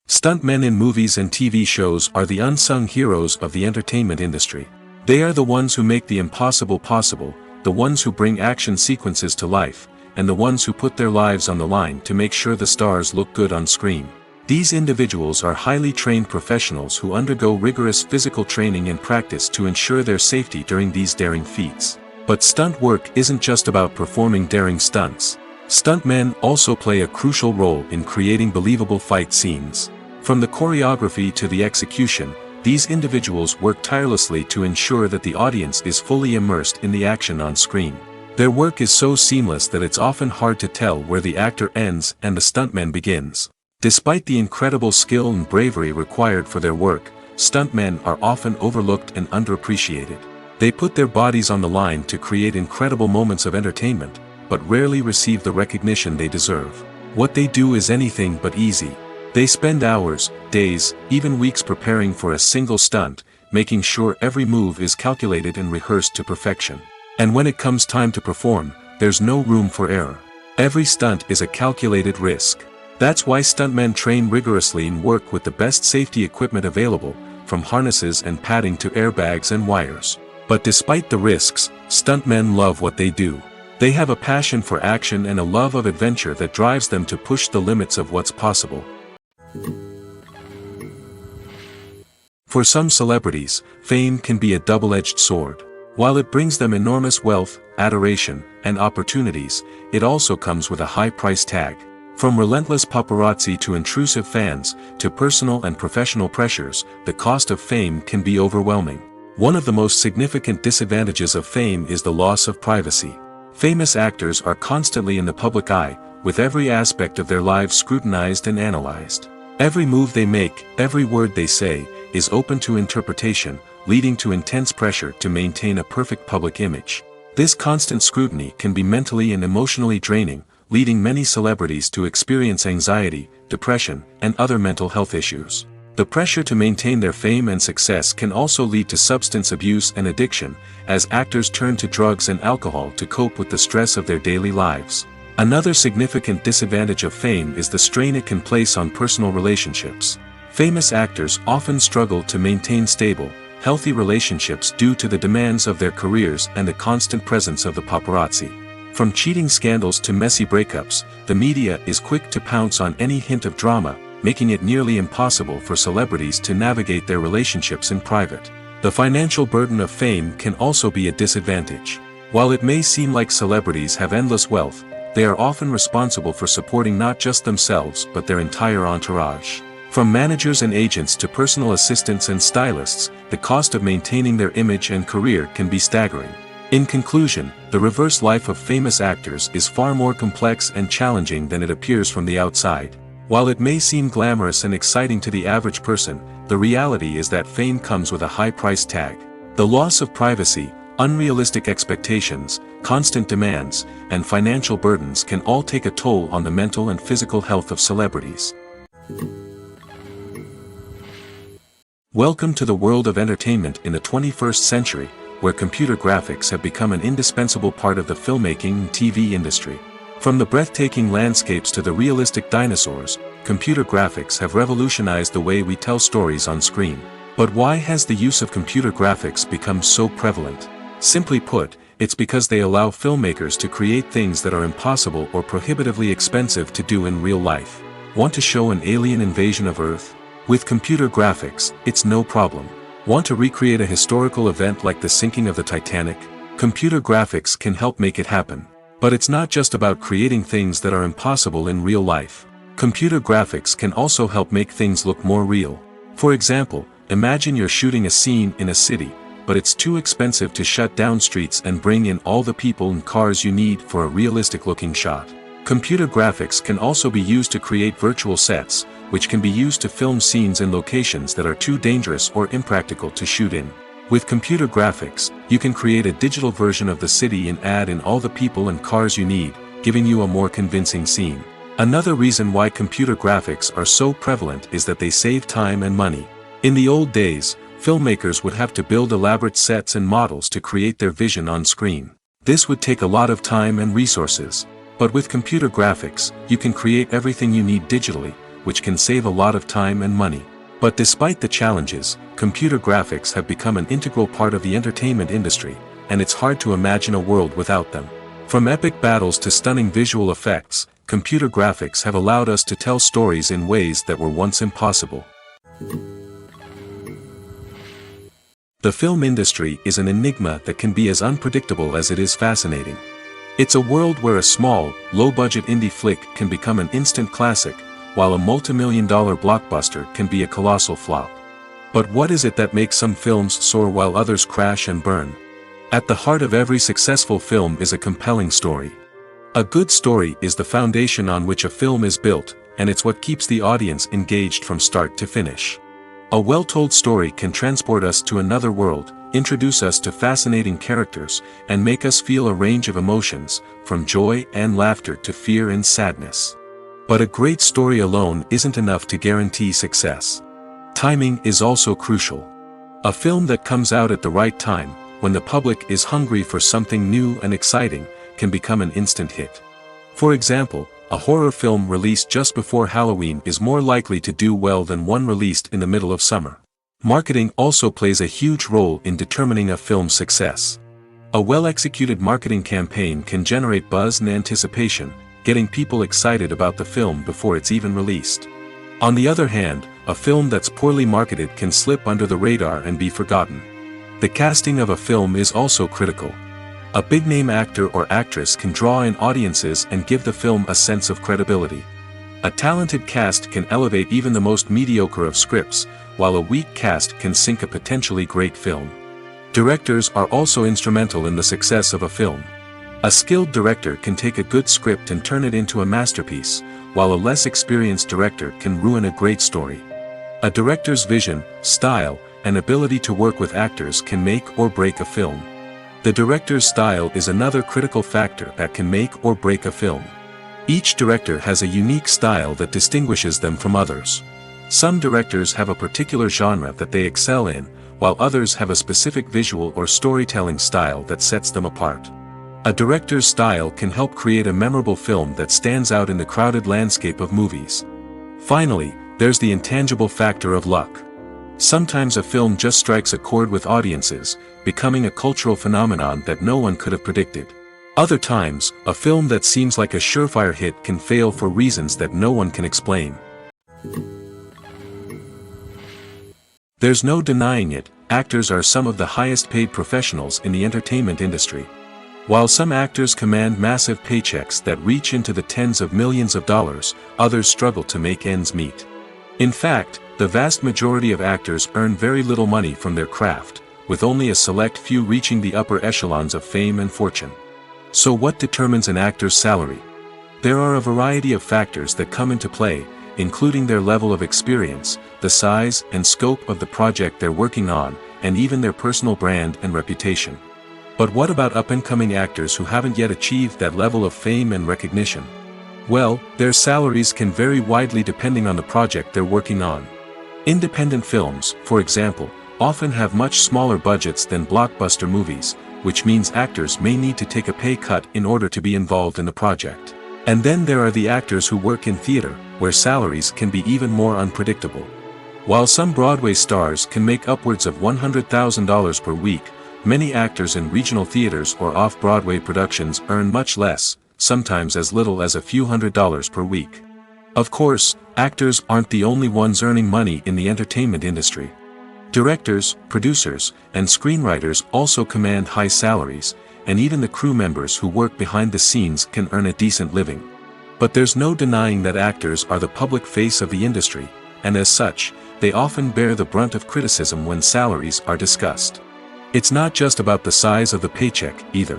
Stuntmen in movies and TV shows are the unsung heroes of the entertainment industry. They are the ones who make the impossible possible, the ones who bring action sequences to life, and the ones who put their lives on the line to make sure the stars look good on screen. These individuals are highly trained professionals who undergo rigorous physical training and practice to ensure their safety during these daring feats. But stunt work isn't just about performing daring stunts. Stuntmen also play a crucial role in creating believable fight scenes. From the choreography to the execution, these individuals work tirelessly to ensure that the audience is fully immersed in the action on screen. Their work is so seamless that it's often hard to tell where the actor ends and the stuntman begins. Despite the incredible skill and bravery required for their work, stuntmen are often overlooked and underappreciated. They put their bodies on the line to create incredible moments of entertainment, but rarely receive the recognition they deserve. What they do is anything but easy. They spend hours, days, even weeks preparing for a single stunt, making sure every move is calculated and rehearsed to perfection. And when it comes time to perform, there's no room for error. Every stunt is a calculated risk. That's why stuntmen train rigorously and work with the best safety equipment available, from harnesses and padding to airbags and wires. But despite the risks, stuntmen love what they do. They have a passion for action and a love of adventure that drives them to push the limits of what's possible. For some celebrities, fame can be a double-edged sword. While it brings them enormous wealth, adoration, and opportunities, it also comes with a high price tag. From relentless paparazzi to intrusive fans, to personal and professional pressures, the cost of fame can be overwhelming. One of the most significant disadvantages of fame is the loss of privacy. Famous actors are constantly in the public eye, with every aspect of their lives scrutinized and analyzed. Every move they make, every word they say, is open to interpretation, leading to intense pressure to maintain a perfect public image. This constant scrutiny can be mentally and emotionally draining, leading many celebrities to experience anxiety, depression, and other mental health issues. The pressure to maintain their fame and success can also lead to substance abuse and addiction, as actors turn to drugs and alcohol to cope with the stress of their daily lives. Another significant disadvantage of fame is the strain it can place on personal relationships. Famous actors often struggle to maintain stable, healthy relationships due to the demands of their careers and the constant presence of the paparazzi. From cheating scandals to messy breakups, the media is quick to pounce on any hint of drama, making it nearly impossible for celebrities to navigate their relationships in private. The financial burden of fame can also be a disadvantage. While it may seem like celebrities have endless wealth, they are often responsible for supporting not just themselves but their entire entourage. From managers and agents to personal assistants and stylists, the cost of maintaining their image and career can be staggering. In conclusion, the reverse life of famous actors is far more complex and challenging than it appears from the outside. While it may seem glamorous and exciting to the average person, the reality is that fame comes with a high price tag. The loss of privacy, unrealistic expectations, constant demands, and financial burdens can all take a toll on the mental and physical health of celebrities. Welcome to the world of entertainment in the 21st century, where computer graphics have become an indispensable part of the filmmaking and TV industry. From the breathtaking landscapes to the realistic dinosaurs, computer graphics have revolutionized the way we tell stories on screen. But why has the use of computer graphics become so prevalent? Simply put, it's because they allow filmmakers to create things that are impossible or prohibitively expensive to do in real life. Want to show an alien invasion of Earth? With computer graphics, it's no problem. Want to recreate a historical event like the sinking of the Titanic? Computer graphics can help make it happen. But it's not just about creating things that are impossible in real life. Computer graphics can also help make things look more real. For example, imagine you're shooting a scene in a city, but it's too expensive to shut down streets and bring in all the people and cars you need for a realistic-looking shot. Computer graphics can also be used to create virtual sets, which can be used to film scenes in locations that are too dangerous or impractical to shoot in. With computer graphics, you can create a digital version of the city and add in all the people and cars you need, giving you a more convincing scene. Another reason why computer graphics are so prevalent is that they save time and money. In the old days, filmmakers would have to build elaborate sets and models to create their vision on screen. This would take a lot of time and resources. But with computer graphics, you can create everything you need digitally, which can save a lot of time and money. But despite the challenges, computer graphics have become an integral part of the entertainment industry, and it's hard to imagine a world without them. From epic battles to stunning visual effects, computer graphics have allowed us to tell stories in ways that were once impossible. The film industry is an enigma that can be as unpredictable as it is fascinating. It's a world where a small, low-budget indie flick can become an instant classic, while a multi-million-dollar blockbuster can be a colossal flop. But what is it that makes some films soar while others crash and burn? At the heart of every successful film is a compelling story. A good story is the foundation on which a film is built, and it's what keeps the audience engaged from start to finish. A well-told story can transport us to another world, introduce us to fascinating characters, and make us feel a range of emotions, from joy and laughter to fear and sadness. But a great story alone isn't enough to guarantee success. Timing is also crucial. A film that comes out at the right time, when the public is hungry for something new and exciting, can become an instant hit. For example, a horror film released just before Halloween is more likely to do well than one released in the middle of summer. Marketing also plays a huge role in determining a film's success. A well-executed marketing campaign can generate buzz and anticipation, getting people excited about the film before it's even released. On the other hand, a film that's poorly marketed can slip under the radar and be forgotten. The casting of a film is also critical. A big-name actor or actress can draw in audiences and give the film a sense of credibility. A talented cast can elevate even the most mediocre of scripts, while a weak cast can sink a potentially great film. Directors are also instrumental in the success of a film. A skilled director can take a good script and turn it into a masterpiece, while a less experienced director can ruin a great story. A director's vision, style, and ability to work with actors can make or break a film. The director's style is another critical factor that can make or break a film. Each director has a unique style that distinguishes them from others. Some directors have a particular genre that they excel in, while others have a specific visual or storytelling style that sets them apart. A director's style can help create a memorable film that stands out in the crowded landscape of movies. Finally, there's the intangible factor of luck. Sometimes a film just strikes a chord with audiences, becoming a cultural phenomenon that no one could have predicted. Other times, a film that seems like a surefire hit can fail for reasons that no one can explain. There's no denying it, actors are some of the highest paid professionals in the entertainment industry. While some actors command massive paychecks that reach into the tens of millions of dollars, others struggle to make ends meet. In fact, the vast majority of actors earn very little money from their craft, with only a select few reaching the upper echelons of fame and fortune. So what determines an actor's salary? There are a variety of factors that come into play, including their level of experience, the size and scope of the project they're working on, and even their personal brand and reputation. But what about up-and-coming actors who haven't yet achieved that level of fame and recognition? Well, their salaries can vary widely depending on the project they're working on. Independent films, for example, often have much smaller budgets than blockbuster movies, which means actors may need to take a pay cut in order to be involved in the project. And then there are the actors who work in theater, where salaries can be even more unpredictable. While some Broadway stars can make upwards of $100,000 per week, many actors in regional theaters or off-Broadway productions earn much less, sometimes as little as a few $100s per week. Of course, actors aren't the only ones earning money in the entertainment industry. Directors, producers, and screenwriters also command high salaries, and even the crew members who work behind the scenes can earn a decent living. But there's no denying that actors are the public face of the industry, and as such, they often bear the brunt of criticism when salaries are discussed. It's not just about the size of the paycheck, either.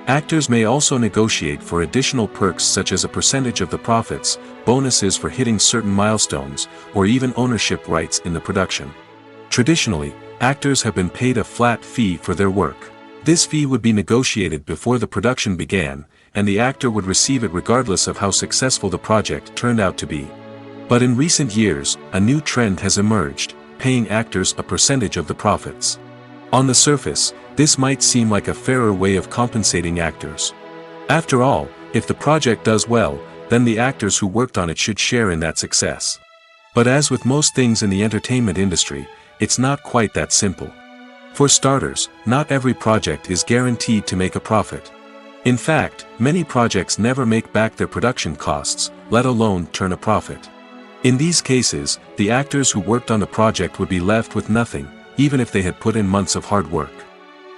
Actors may also negotiate for additional perks such as a percentage of the profits, bonuses for hitting certain milestones, or even ownership rights in the production. Traditionally, actors have been paid a flat fee for their work. This fee would be negotiated before the production began, and the actor would receive it regardless of how successful the project turned out to be. But in recent years, a new trend has emerged, paying actors a percentage of the profits. On the surface, this might seem like a fairer way of compensating actors. After all, if the project does well, then the actors who worked on it should share in that success. But as with most things in the entertainment industry, it's not quite that simple. For starters, not every project is guaranteed to make a profit. In fact, many projects never make back their production costs, let alone turn a profit. In these cases, the actors who worked on the project would be left with nothing, even if they had put in months of hard work.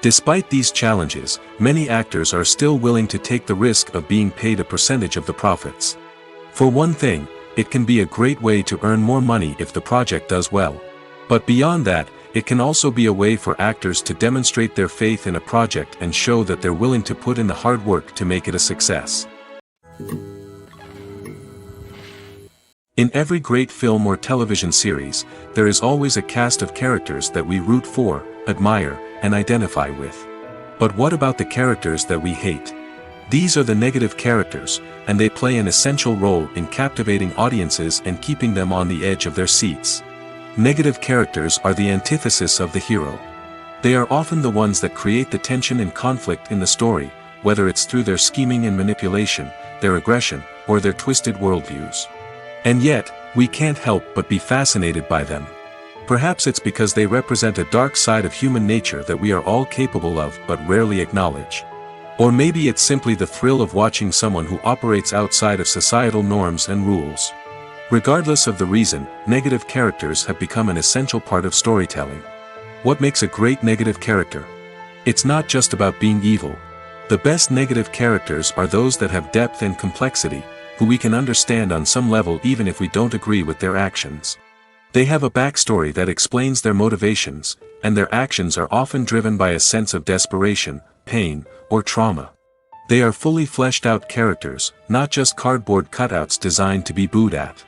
Despite these challenges, many actors are still willing to take the risk of being paid a percentage of the profits. For one thing, it can be a great way to earn more money if the project does well. But beyond that, it can also be a way for actors to demonstrate their faith in a project and show that they're willing to put in the hard work to make it a success. In every great film or television series, there is always a cast of characters that we root for, admire, and identify with. But what about the characters that we hate? These are the negative characters, and they play an essential role in captivating audiences and keeping them on the edge of their seats. Negative characters are the antithesis of the hero. They are often the ones that create the tension and conflict in the story, whether it's through their scheming and manipulation, their aggression, or their twisted worldviews. And yet, we can't help but be fascinated by them. Perhaps it's because they represent a dark side of human nature that we are all capable of but rarely acknowledge. Or maybe it's simply the thrill of watching someone who operates outside of societal norms and rules. Regardless of the reason, negative characters have become an essential part of storytelling. What makes a great negative character? It's not just about being evil. The best negative characters are those that have depth and complexity, who we can understand on some level even if we don't agree with their actions. They have a backstory that explains their motivations, and their actions are often driven by a sense of desperation, pain, or trauma. They are fully fleshed out characters, not just cardboard cutouts designed to be booed at.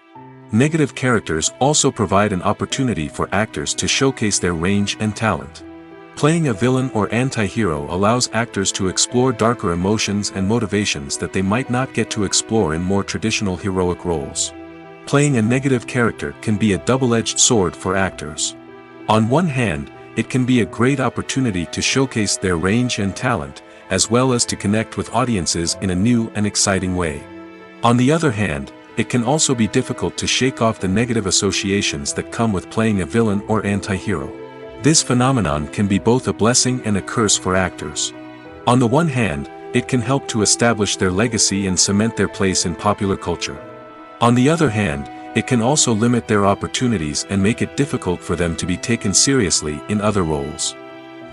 Negative characters also provide an opportunity for actors to showcase their range and talent. Playing a villain or anti-hero allows actors to explore darker emotions and motivations that they might not get to explore in more traditional heroic roles. Playing a negative character can be a double-edged sword for actors. On one hand, it can be a great opportunity to showcase their range and talent, as well as to connect with audiences in a new and exciting way. On the other hand, it can also be difficult to shake off the negative associations that come with playing a villain or anti-hero. This phenomenon can be both a blessing and a curse for actors. On the one hand, it can help to establish their legacy and cement their place in popular culture. On the other hand, it can also limit their opportunities and make it difficult for them to be taken seriously in other roles.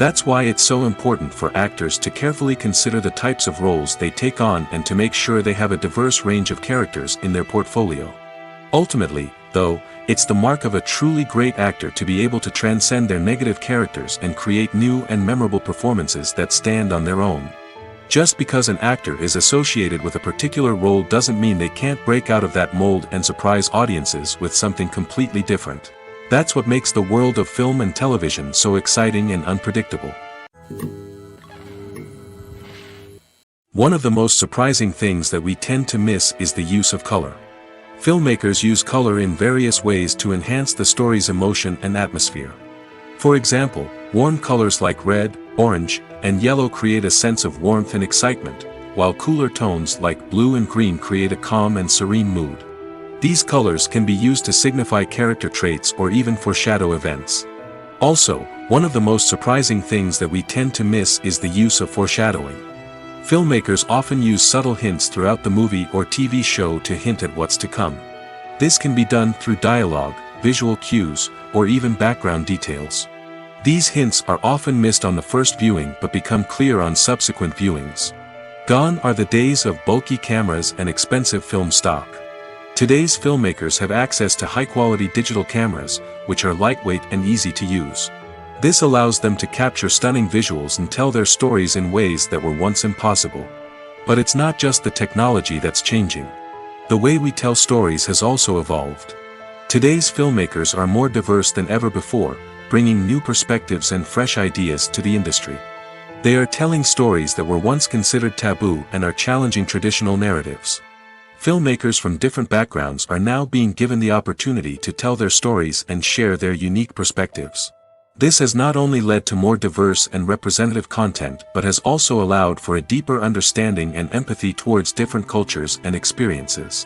That's why it's so important for actors to carefully consider the types of roles they take on and to make sure they have a diverse range of characters in their portfolio. Ultimately, though, it's the mark of a truly great actor to be able to transcend their negative characters and create new and memorable performances that stand on their own. Just because an actor is associated with a particular role doesn't mean they can't break out of that mold and surprise audiences with something completely different. That's what makes the world of film and television so exciting and unpredictable. One of the most surprising things that we tend to miss is the use of color. Filmmakers use color in various ways to enhance the story's emotion and atmosphere. For example, warm colors like red, orange, and yellow create a sense of warmth and excitement, while cooler tones like blue and green create a calm and serene mood. These colors can be used to signify character traits or even foreshadow events. Also, one of the most surprising things that we tend to miss is the use of foreshadowing. Filmmakers often use subtle hints throughout the movie or TV show to hint at what's to come. This can be done through dialogue, visual cues, or even background details. These hints are often missed on the first viewing but become clear on subsequent viewings. Gone are the days of bulky cameras and expensive film stock. Today's filmmakers have access to high-quality digital cameras, which are lightweight and easy to use. This allows them to capture stunning visuals and tell their stories in ways that were once impossible. But it's not just the technology that's changing. The way we tell stories has also evolved. Today's filmmakers are more diverse than ever before, bringing new perspectives and fresh ideas to the industry. They are telling stories that were once considered taboo and are challenging traditional narratives. Filmmakers from different backgrounds are now being given the opportunity to tell their stories and share their unique perspectives. This has not only led to more diverse and representative content but has also allowed for a deeper understanding and empathy towards different cultures and experiences.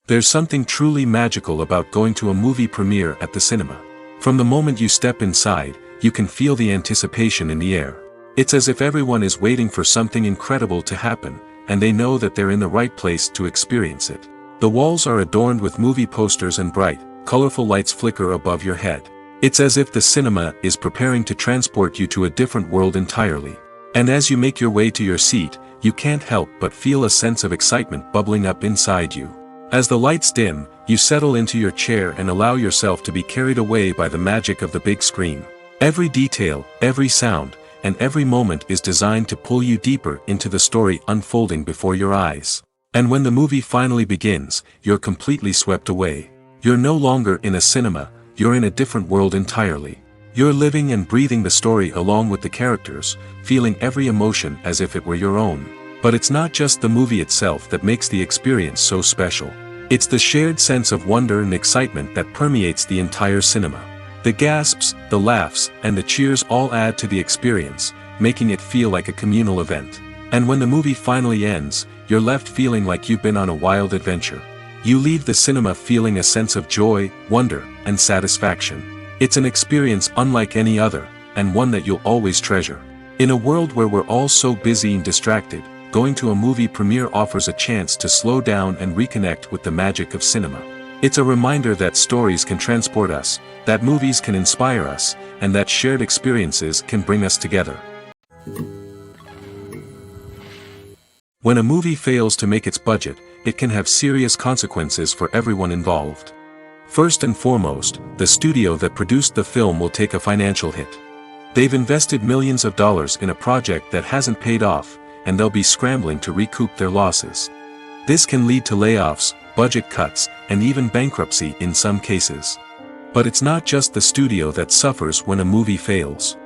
There's something truly magical about going to a movie premiere at the cinema. From the moment you step inside, you can feel the anticipation in the air. It's as if everyone is waiting for something incredible to happen, and they know that they're in the right place to experience it. The walls are adorned with movie posters and bright, colorful lights flicker above your head. It's as if the cinema is preparing to transport you to a different world entirely. And as you make your way to your seat, you can't help but feel a sense of excitement bubbling up inside you. As the lights dim, you settle into your chair and allow yourself to be carried away by the magic of the big screen. Every detail, every sound, and every moment is designed to pull you deeper into the story unfolding before your eyes. And when the movie finally begins, you're completely swept away. You're no longer in a cinema, you're in a different world entirely. You're living and breathing the story along with the characters, feeling every emotion as if it were your own. But it's not just the movie itself that makes the experience so special. It's the shared sense of wonder and excitement that permeates the entire cinema. The gasps, the laughs, and the cheers all add to the experience, making it feel like a communal event. And when the movie finally ends, you're left feeling like you've been on a wild adventure. You leave the cinema feeling a sense of joy, wonder, and satisfaction. It's an experience unlike any other, and one that you'll always treasure. In a world where we're all so busy and distracted, going to a movie premiere offers a chance to slow down and reconnect with the magic of cinema. It's a reminder that stories can transport us, that movies can inspire us, and that shared experiences can bring us together. When a movie fails to make its budget, it can have serious consequences for everyone involved. First and foremost, the studio that produced the film will take a financial hit. They've invested millions of dollars in a project that hasn't paid off, and they'll be scrambling to recoup their losses. This can lead to layoffs, budget cuts, and even bankruptcy in some cases. But it's not just the studio that suffers when a movie fails.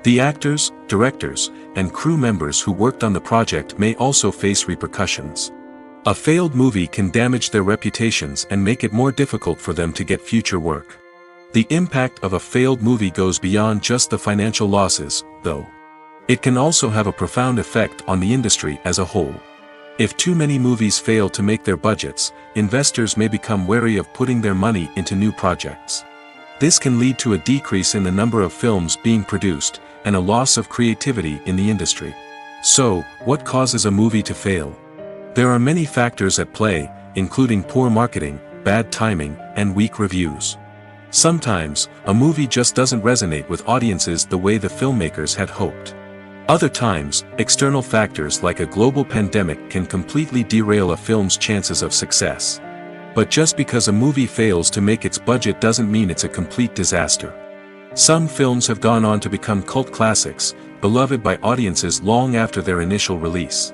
The actors, directors, and crew members who worked on the project may also face repercussions. A failed movie can damage their reputations and make it more difficult for them to get future work. The impact of a failed movie goes beyond just the financial losses, though. It can also have a profound effect on the industry as a whole. If too many movies fail to make their budgets, investors may become wary of putting their money into new projects. This can lead to a decrease in the number of films being produced, and a loss of creativity in the industry. So, what causes a movie to fail? There are many factors at play, including poor marketing, bad timing, and weak reviews. Sometimes, a movie just doesn't resonate with audiences the way the filmmakers had hoped. Other times, external factors like a global pandemic can completely derail a film's chances of success. But just because a movie fails to make its budget doesn't mean it's a complete disaster. Some films have gone on to become cult classics, beloved by audiences long after their initial release.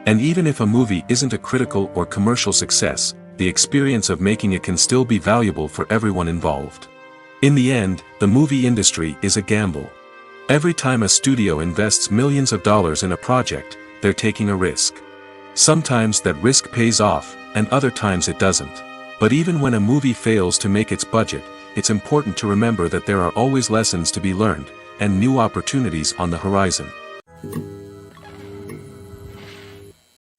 And even if a movie isn't a critical or commercial success, the experience of making it can still be valuable for everyone involved. In the end, the movie industry is a gamble. Every time a studio invests millions of dollars in a project, they're taking a risk. Sometimes that risk pays off, and other times it doesn't. But even when a movie fails to make its budget, it's important to remember that there are always lessons to be learned, and new opportunities on the horizon.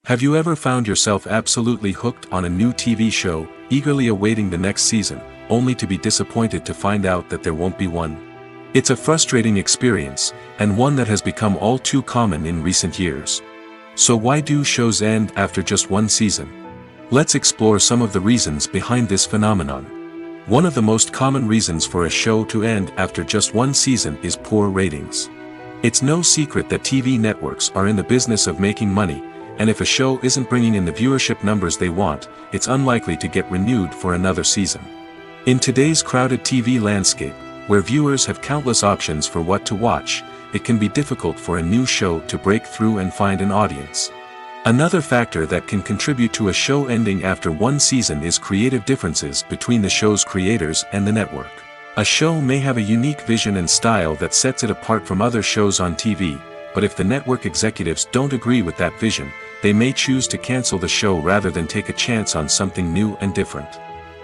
Have you ever found yourself absolutely hooked on a new TV show, eagerly awaiting the next season, only to be disappointed to find out that there won't be one? It's a frustrating experience, and one that has become all too common in recent years. So why do shows end after just one season? Let's explore some of the reasons behind this phenomenon. One of the most common reasons for a show to end after just one season is poor ratings. It's no secret that TV networks are in the business of making money, and if a show isn't bringing in the viewership numbers they want, it's unlikely to get renewed for another season. In today's crowded TV landscape, where viewers have countless options for what to watch, it can be difficult for a new show to break through and find an audience. Another factor that can contribute to a show ending after one season is creative differences between the show's creators and the network. A show may have a unique vision and style that sets it apart from other shows on TV, but if the network executives don't agree with that vision, they may choose to cancel the show rather than take a chance on something new and different.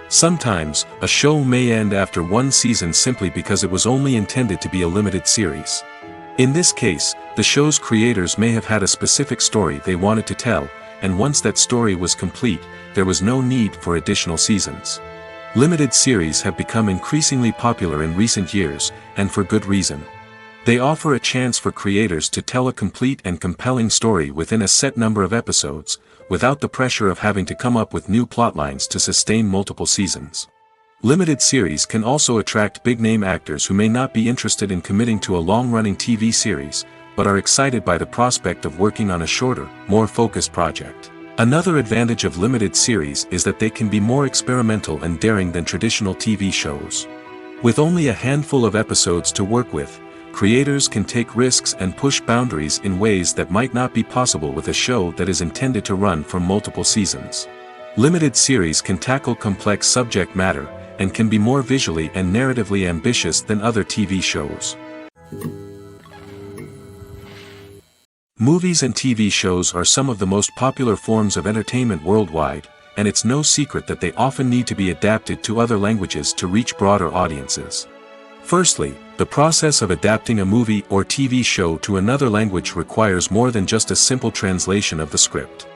Sometimes, a show may end after one season simply because it was only intended to be a limited series. In this case, the show's creators may have had a specific story they wanted to tell, and once that story was complete, there was no need for additional seasons. Limited series have become increasingly popular in recent years, and for good reason. They offer a chance for creators to tell a complete and compelling story within a set number of episodes, without the pressure of having to come up with new plotlines to sustain multiple seasons. Limited series can also attract big-name actors who may not be interested in committing to a long-running TV series, but are excited by the prospect of working on a shorter, more focused project. Another advantage of limited series is that they can be more experimental and daring than traditional TV shows. With only a handful of episodes to work with, creators can take risks and push boundaries in ways that might not be possible with a show that is intended to run for multiple seasons. Limited series can tackle complex subject matter, and can be more visually and narratively ambitious than other TV shows. Movies and TV shows are some of the most popular forms of entertainment worldwide, and it's no secret that they often need to be adapted to other languages to reach broader audiences. Firstly, the process of adapting a movie or TV show to another language requires more than just a simple translation of the script.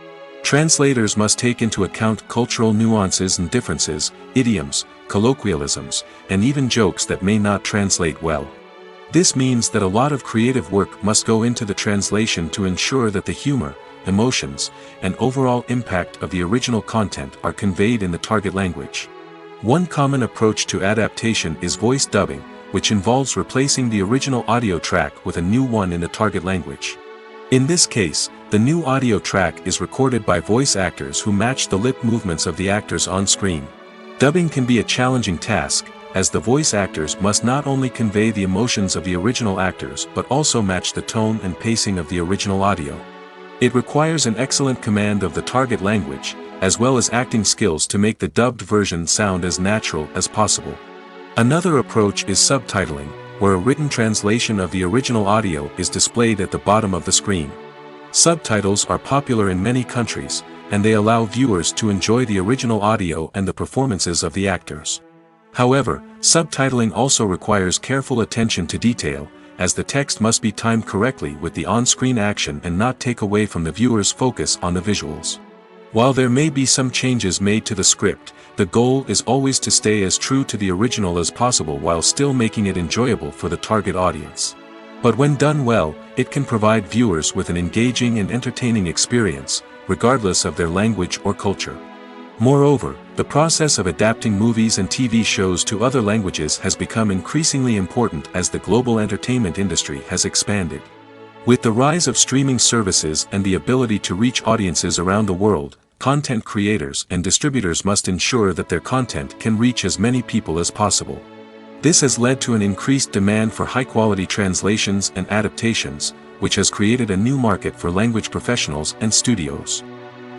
Translators must take into account cultural nuances and differences, idioms, colloquialisms, and even jokes that may not translate well. This means that a lot of creative work must go into the translation to ensure that the humor, emotions, and overall impact of the original content are conveyed in the target language. One common approach to adaptation is voice dubbing, which involves replacing the original audio track with a new one in the target language. In this case, the new audio track is recorded by voice actors who match the lip movements of the actors on screen. Dubbing can be a challenging task, as the voice actors must not only convey the emotions of the original actors but also match the tone and pacing of the original audio. It requires an excellent command of the target language, as well as acting skills to make the dubbed version sound as natural as possible. Another approach is subtitling, where a written translation of the original audio is displayed at the bottom of the screen. Subtitles are popular in many countries, and they allow viewers to enjoy the original audio and the performances of the actors. However, subtitling also requires careful attention to detail, as the text must be timed correctly with the on-screen action and not take away from the viewer's focus on the visuals. While there may be some changes made to the script, the goal is always to stay as true to the original as possible while still making it enjoyable for the target audience. But when done well, it can provide viewers with an engaging and entertaining experience, regardless of their language or culture. Moreover, the process of adapting movies and TV shows to other languages has become increasingly important as the global entertainment industry has expanded. With the rise of streaming services and the ability to reach audiences around the world, content creators and distributors must ensure that their content can reach as many people as possible. This has led to an increased demand for high-quality translations and adaptations, which has created a new market for language professionals and studios.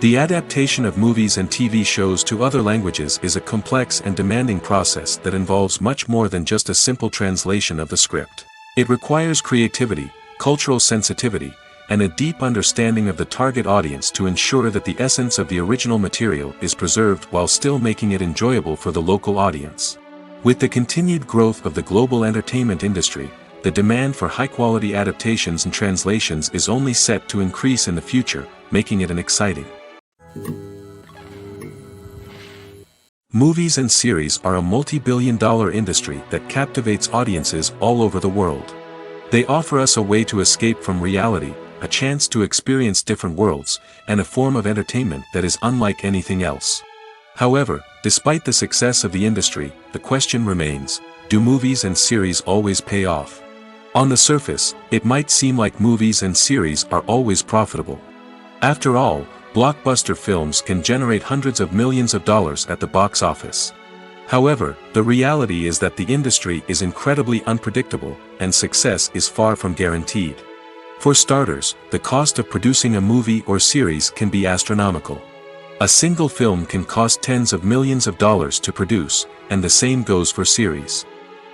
The adaptation of movies and TV shows to other languages is a complex and demanding process that involves much more than just a simple translation of the script. It requires creativity, cultural sensitivity, and a deep understanding of the target audience to ensure that the essence of the original material is preserved while still making it enjoyable for the local audience. With the continued growth of the global entertainment industry, the demand for high-quality adaptations and translations is only set to increase in the future, making it an exciting. Movies and series are a multi-billion-dollar industry that captivates audiences all over the world. They offer us a way to escape from reality, a chance to experience different worlds, and a form of entertainment that is unlike anything else. However, despite the success of the industry, the question remains, do movies and series always pay off? On the surface, it might seem like movies and series are always profitable. After all, blockbuster films can generate hundreds of millions of dollars at the box office. However, the reality is that the industry is incredibly unpredictable, and success is far from guaranteed. For starters, the cost of producing a movie or series can be astronomical. A single film can cost tens of millions of dollars to produce, and the same goes for series.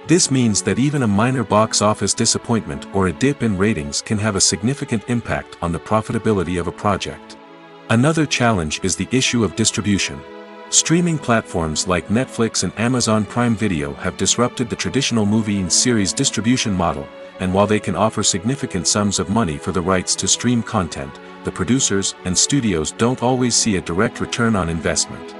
This means that even a minor box office disappointment or a dip in ratings can have a significant impact on the profitability of a project. Another challenge is the issue of distribution. Streaming platforms like Netflix and Amazon Prime Video have disrupted the traditional movie and series distribution model, and while they can offer significant sums of money for the rights to stream content, the producers and studios don't always see a direct return on investment.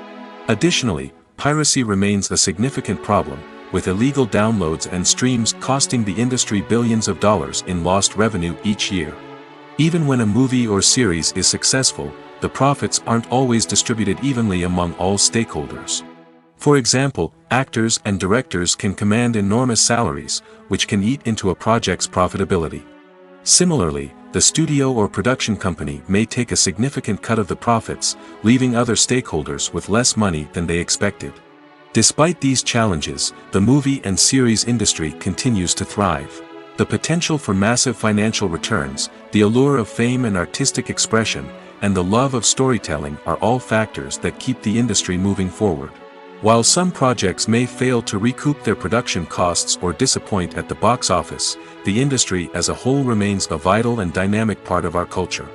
Additionally, piracy remains a significant problem, with illegal downloads and streams costing the industry billions of dollars in lost revenue each year. Even when a movie or series is successful, the profits aren't always distributed evenly among all stakeholders. For example, actors and directors can command enormous salaries, which can eat into a project's profitability. Similarly, the studio or production company may take a significant cut of the profits, leaving other stakeholders with less money than they expected. Despite these challenges, the movie and series industry continues to thrive. The potential for massive financial returns, the allure of fame and artistic expression, and the love of storytelling are all factors that keep the industry moving forward. While some projects may fail to recoup their production costs or disappoint at the box office, the industry as a whole remains a vital and dynamic part of our culture.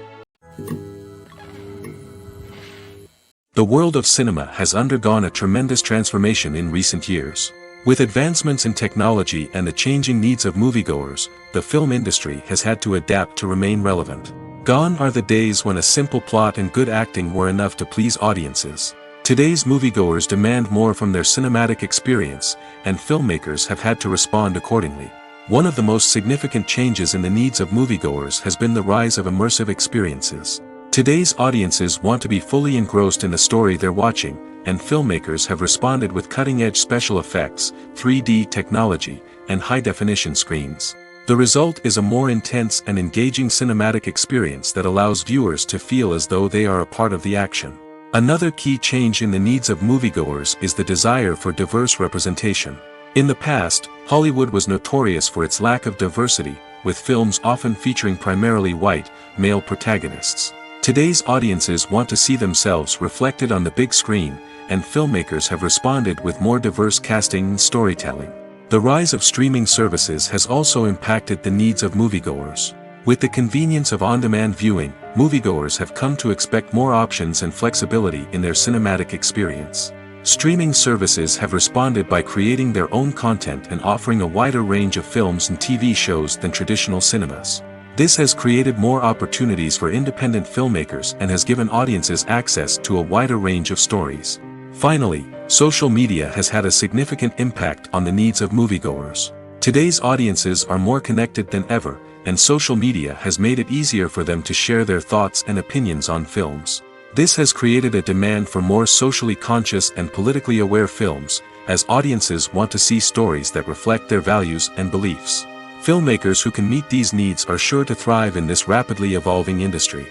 The world of cinema has undergone a tremendous transformation in recent years. With advancements in technology and the changing needs of moviegoers, the film industry has had to adapt to remain relevant. Gone are the days when a simple plot and good acting were enough to please audiences. Today's moviegoers demand more from their cinematic experience, and filmmakers have had to respond accordingly. One of the most significant changes in the needs of moviegoers has been the rise of immersive experiences. Today's audiences want to be fully engrossed in the story they're watching, and filmmakers have responded with cutting-edge special effects, 3D technology, and high-definition screens. The result is a more intense and engaging cinematic experience that allows viewers to feel as though they are a part of the action. Another key change in the needs of moviegoers is the desire for diverse representation. In the past, Hollywood was notorious for its lack of diversity, with films often featuring primarily white, male protagonists. Today's audiences want to see themselves reflected on the big screen, and filmmakers have responded with more diverse casting and storytelling. The rise of streaming services has also impacted the needs of moviegoers. With the convenience of on-demand viewing, moviegoers have come to expect more options and flexibility in their cinematic experience. Streaming services have responded by creating their own content and offering a wider range of films and TV shows than traditional cinemas. This has created more opportunities for independent filmmakers and has given audiences access to a wider range of stories. Finally, social media has had a significant impact on the needs of moviegoers. Today's audiences are more connected than ever, and social media has made it easier for them to share their thoughts and opinions on films. This has created a demand for more socially conscious and politically aware films, as audiences want to see stories that reflect their values and beliefs. Filmmakers who can meet these needs are sure to thrive in this rapidly evolving industry.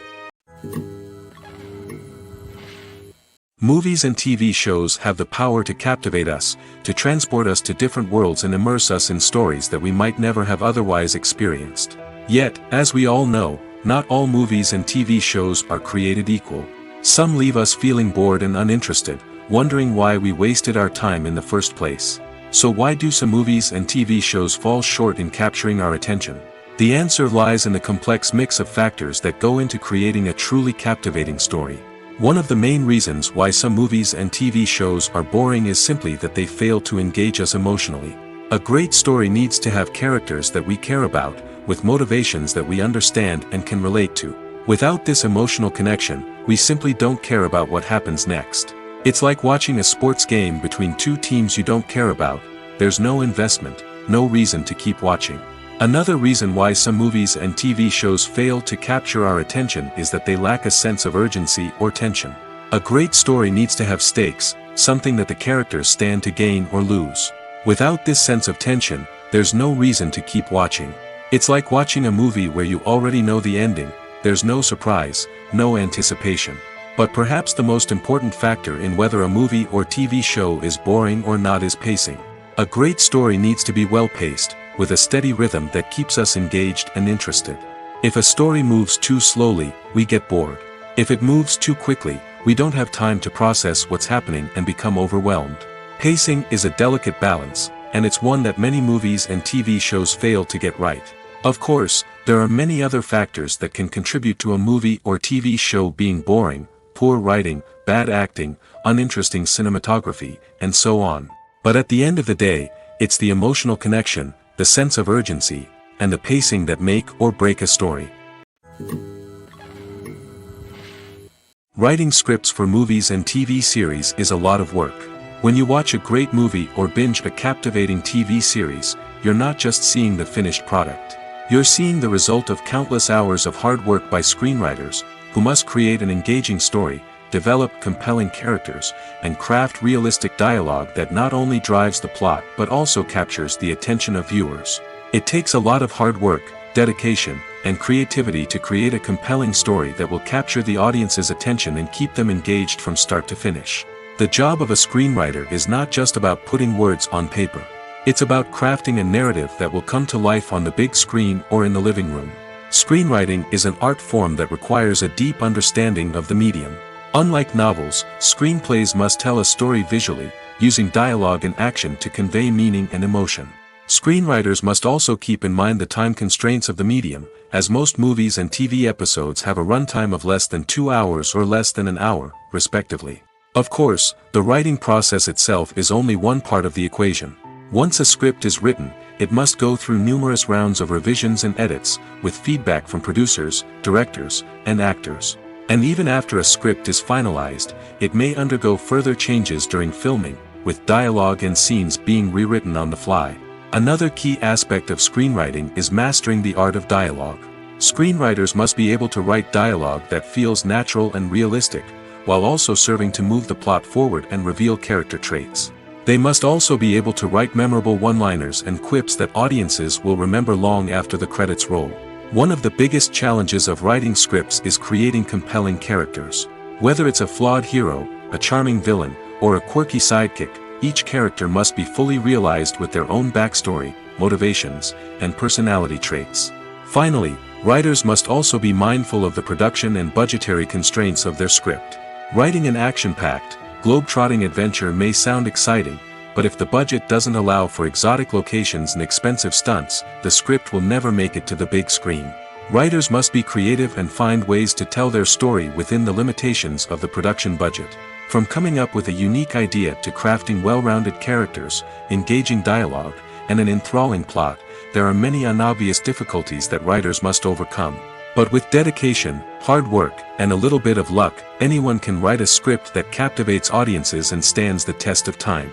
Movies and TV shows have the power to captivate us, to transport us to different worlds and immerse us in stories that we might never have otherwise experienced. Yet, as we all know, not all movies and TV shows are created equal. Some leave us feeling bored and uninterested, wondering why we wasted our time in the first place. So why do some movies and TV shows fall short in capturing our attention? The answer lies in the complex mix of factors that go into creating a truly captivating story. One of the main reasons why some movies and TV shows are boring is simply that they fail to engage us emotionally. A great story needs to have characters that we care about, with motivations that we understand and can relate to. Without this emotional connection, we simply don't care about what happens next. It's like watching a sports game between two teams you don't care about. There's no investment, no reason to keep watching. Another reason why some movies and TV shows fail to capture our attention is that they lack a sense of urgency or tension. A great story needs to have stakes, something that the characters stand to gain or lose. Without this sense of tension, there's no reason to keep watching. It's like watching a movie where you already know the ending. There's no surprise, no anticipation. But perhaps the most important factor in whether a movie or TV show is boring or not is pacing. A great story needs to be well-paced, with a steady rhythm that keeps us engaged and interested. If a story moves too slowly, we get bored. If it moves too quickly, we don't have time to process what's happening and become overwhelmed. Pacing is a delicate balance, and it's one that many movies and TV shows fail to get right. Of course, there are many other factors that can contribute to a movie or TV show being boring: poor writing, bad acting, uninteresting cinematography, and so on. But at the end of the day, it's the emotional connection, the sense of urgency, and the pacing that make or break a story. Writing scripts for movies and TV series is a lot of work. When you watch a great movie or binge a captivating TV series, you're not just seeing the finished product. You're seeing the result of countless hours of hard work by screenwriters, who must create an engaging story, develop compelling characters, and craft realistic dialogue that not only drives the plot but also captures the attention of viewers. It takes a lot of hard work, dedication, and creativity to create a compelling story that will capture the audience's attention and keep them engaged from start to finish. The job of a screenwriter is not just about putting words on paper. It's about crafting a narrative that will come to life on the big screen or in the living room. Screenwriting is an art form that requires a deep understanding of the medium. Unlike novels, screenplays must tell a story visually, using dialogue and action to convey meaning and emotion. Screenwriters must also keep in mind the time constraints of the medium, as most movies and TV episodes have a runtime of less than 2 hours or less than an hour, respectively. Of course, the writing process itself is only one part of the equation. Once a script is written, it must go through numerous rounds of revisions and edits, with feedback from producers, directors, and actors. And even after a script is finalized, it may undergo further changes during filming, with dialogue and scenes being rewritten on the fly. Another key aspect of screenwriting is mastering the art of dialogue. Screenwriters must be able to write dialogue that feels natural and realistic, while also serving to move the plot forward and reveal character traits. They must also be able to write memorable one-liners and quips that audiences will remember long after the credits roll. One of the biggest challenges of writing scripts is creating compelling characters. Whether it's a flawed hero, a charming villain, or a quirky sidekick, each character must be fully realized with their own backstory, motivations, and personality traits. Finally, writers must also be mindful of the production and budgetary constraints of their script. Writing an action-packed, globe-trotting adventure may sound exciting, but if the budget doesn't allow for exotic locations and expensive stunts, the script will never make it to the big screen. Writers must be creative and find ways to tell their story within the limitations of the production budget. From coming up with a unique idea to crafting well-rounded characters, engaging dialogue, and an enthralling plot, there are many unobvious difficulties that writers must overcome. But with dedication, hard work, and a little bit of luck, anyone can write a script that captivates audiences and stands the test of time.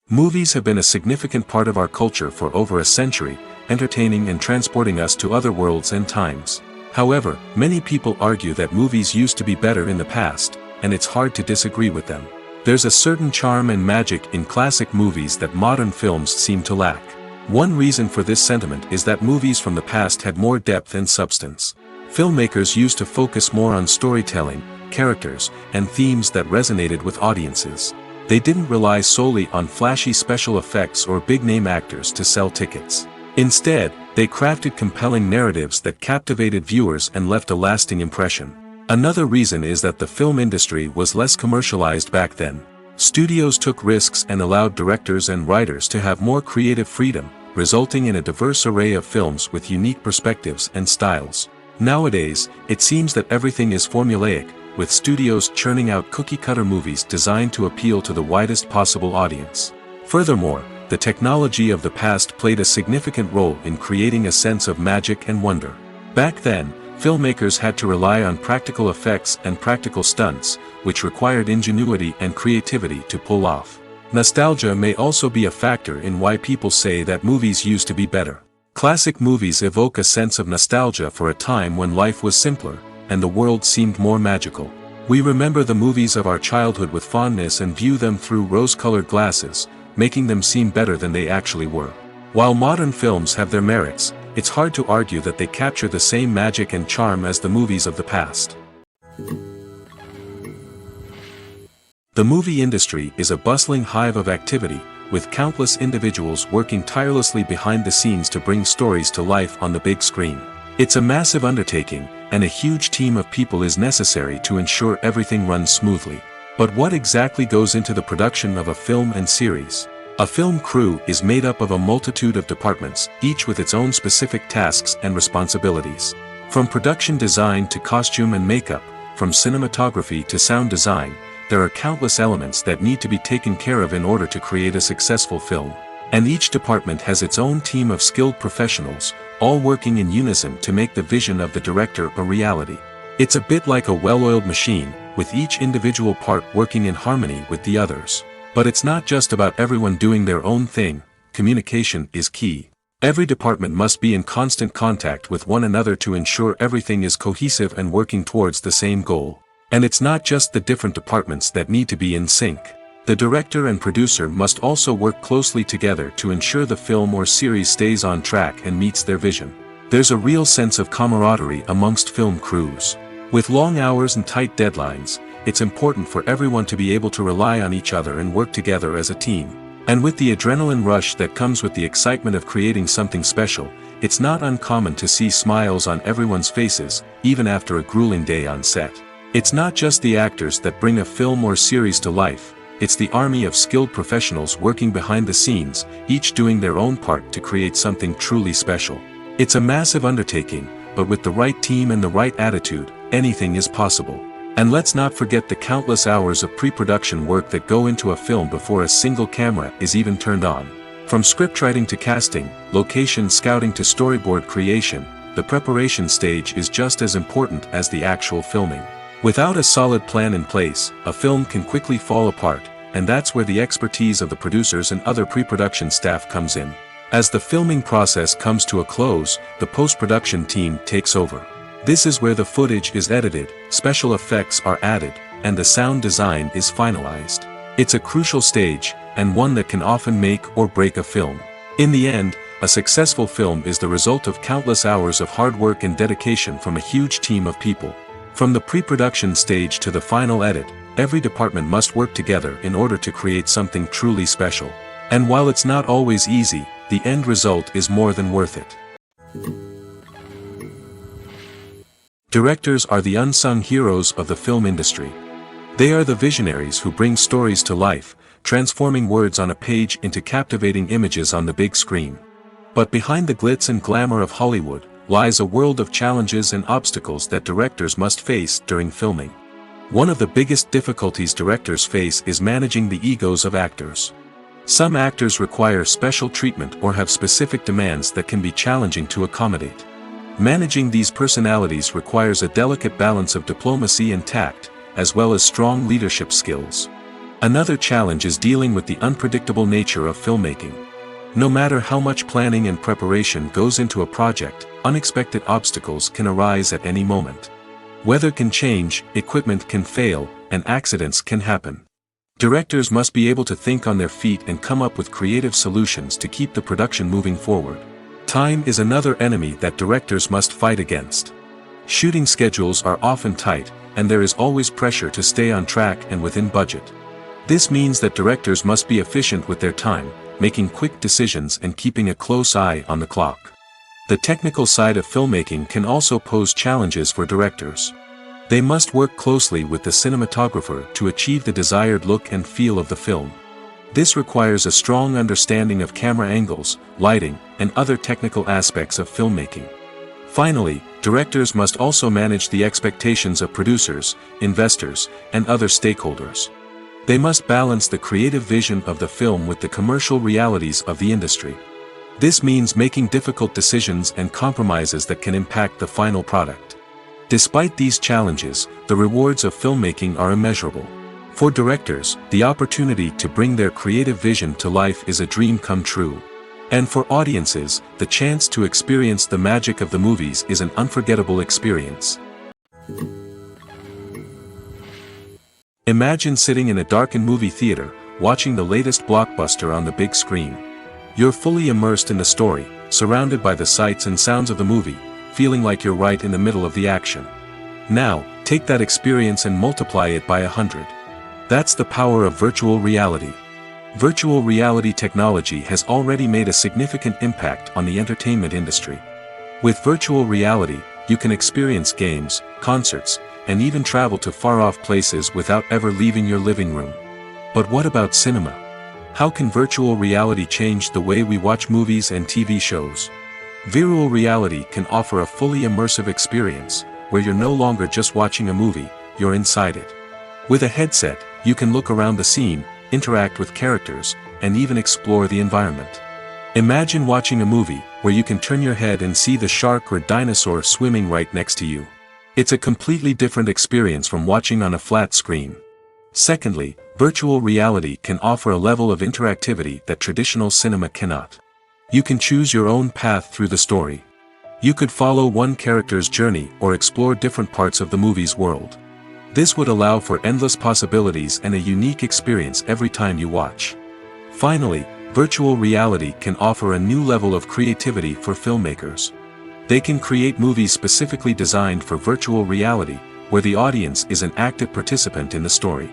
Movies have been a significant part of our culture for over a century, entertaining and transporting us to other worlds and times. However, many people argue that movies used to be better in the past, and it's hard to disagree with them. There's a certain charm and magic in classic movies that modern films seem to lack. One reason for this sentiment is that movies from the past had more depth and substance. Filmmakers used to focus more on storytelling, characters, and themes that resonated with audiences. They didn't rely solely on flashy special effects or big-name actors to sell tickets. Instead, they crafted compelling narratives that captivated viewers and left a lasting impression. Another reason is that the film industry was less commercialized back then. Studios took risks and allowed directors and writers to have more creative freedom, resulting in a diverse array of films with unique perspectives and styles. Nowadays, it seems that everything is formulaic, with studios churning out cookie-cutter movies designed to appeal to the widest possible audience. Furthermore, the technology of the past played a significant role in creating a sense of magic and wonder. Back then, filmmakers had to rely on practical effects and practical stunts, which required ingenuity and creativity to pull off. Nostalgia may also be a factor in why people say that movies used to be better. Classic movies evoke a sense of nostalgia for a time when life was simpler, and the world seemed more magical. We remember the movies of our childhood with fondness and view them through rose-colored glasses, making them seem better than they actually were. While modern films have their merits, it's hard to argue that they capture the same magic and charm as the movies of the past. The movie industry is a bustling hive of activity, with countless individuals working tirelessly behind the scenes to bring stories to life on the big screen. It's a massive undertaking, and a huge team of people is necessary to ensure everything runs smoothly. But what exactly goes into the production of a film and series? A film crew is made up of a multitude of departments, each with its own specific tasks and responsibilities. From production design to costume and makeup, from cinematography to sound design, there are countless elements that need to be taken care of in order to create a successful film. And each department has its own team of skilled professionals, all working in unison to make the vision of the director a reality. It's a bit like a well-oiled machine, with each individual part working in harmony with the others. But it's not just about everyone doing their own thing. Communication is key. Every department must be in constant contact with one another to ensure everything is cohesive and working towards the same goal. And it's not just the different departments that need to be in sync. The director and producer must also work closely together to ensure the film or series stays on track and meets their vision. There's a real sense of camaraderie amongst film crews. With long hours and tight deadlines, it's important for everyone to be able to rely on each other and work together as a team. And with the adrenaline rush that comes with the excitement of creating something special, it's not uncommon to see smiles on everyone's faces, even after a grueling day on set. It's not just the actors that bring a film or series to life, it's the army of skilled professionals working behind the scenes, each doing their own part to create something truly special. It's a massive undertaking, but with the right team and the right attitude, anything is possible. And let's not forget the countless hours of pre-production work that go into a film before a single camera is even turned on. From scriptwriting to casting, location scouting to storyboard creation, the preparation stage is just as important as the actual filming. Without a solid plan in place, a film can quickly fall apart, and that's where the expertise of the producers and other pre-production staff comes in. As the filming process comes to a close, the post-production team takes over. This is where the footage is edited, special effects are added, and the sound design is finalized. It's a crucial stage, and one that can often make or break a film. In the end, a successful film is the result of countless hours of hard work and dedication from a huge team of people. From the pre-production stage to the final edit, every department must work together in order to create something truly special. And while it's not always easy, the end result is more than worth it. Directors are the unsung heroes of the film industry. They are the visionaries who bring stories to life, transforming words on a page into captivating images on the big screen. But behind the glitz and glamour of Hollywood, lies a world of challenges and obstacles that directors must face during filming. One of the biggest difficulties directors face is managing the egos of actors. Some actors require special treatment or have specific demands that can be challenging to accommodate. Managing these personalities requires a delicate balance of diplomacy and tact, as well as strong leadership skills. Another challenge is dealing with the unpredictable nature of filmmaking. No matter how much planning and preparation goes into a project, unexpected obstacles can arise at any moment. Weather can change, equipment can fail, and accidents can happen. Directors must be able to think on their feet and come up with creative solutions to keep the production moving forward. Time is another enemy that directors must fight against. Shooting schedules are often tight, and there is always pressure to stay on track and within budget. This means that directors must be efficient with their time, making quick decisions and keeping a close eye on the clock. The technical side of filmmaking can also pose challenges for directors. They must work closely with the cinematographer to achieve the desired look and feel of the film. This requires a strong understanding of camera angles, lighting, and other technical aspects of filmmaking. Finally, directors must also manage the expectations of producers, investors, and other stakeholders. They must balance the creative vision of the film with the commercial realities of the industry. This means making difficult decisions and compromises that can impact the final product. Despite these challenges, the rewards of filmmaking are immeasurable. For directors, the opportunity to bring their creative vision to life is a dream come true. And for audiences, the chance to experience the magic of the movies is an unforgettable experience. Imagine sitting in a darkened movie theater, watching the latest blockbuster on the big screen. You're fully immersed in the story, surrounded by the sights and sounds of the movie, feeling like you're right in the middle of the action. Now, take that experience and multiply it by 100. That's the power of virtual reality. Virtual reality technology has already made a significant impact on the entertainment industry. With virtual reality, you can experience games, concerts, and even travel to far-off places without ever leaving your living room. But what about cinema? How can virtual reality change the way we watch movies and TV shows? Virtual reality can offer a fully immersive experience, where you're no longer just watching a movie, you're inside it. With a headset, you can look around the scene, interact with characters, and even explore the environment. Imagine watching a movie, where you can turn your head and see the shark or dinosaur swimming right next to you. It's a completely different experience from watching on a flat screen. Secondly, virtual reality can offer a level of interactivity that traditional cinema cannot. You can choose your own path through the story. You could follow one character's journey or explore different parts of the movie's world. This would allow for endless possibilities and a unique experience every time you watch. Finally, virtual reality can offer a new level of creativity for filmmakers. They can create movies specifically designed for virtual reality, where the audience is an active participant in the story.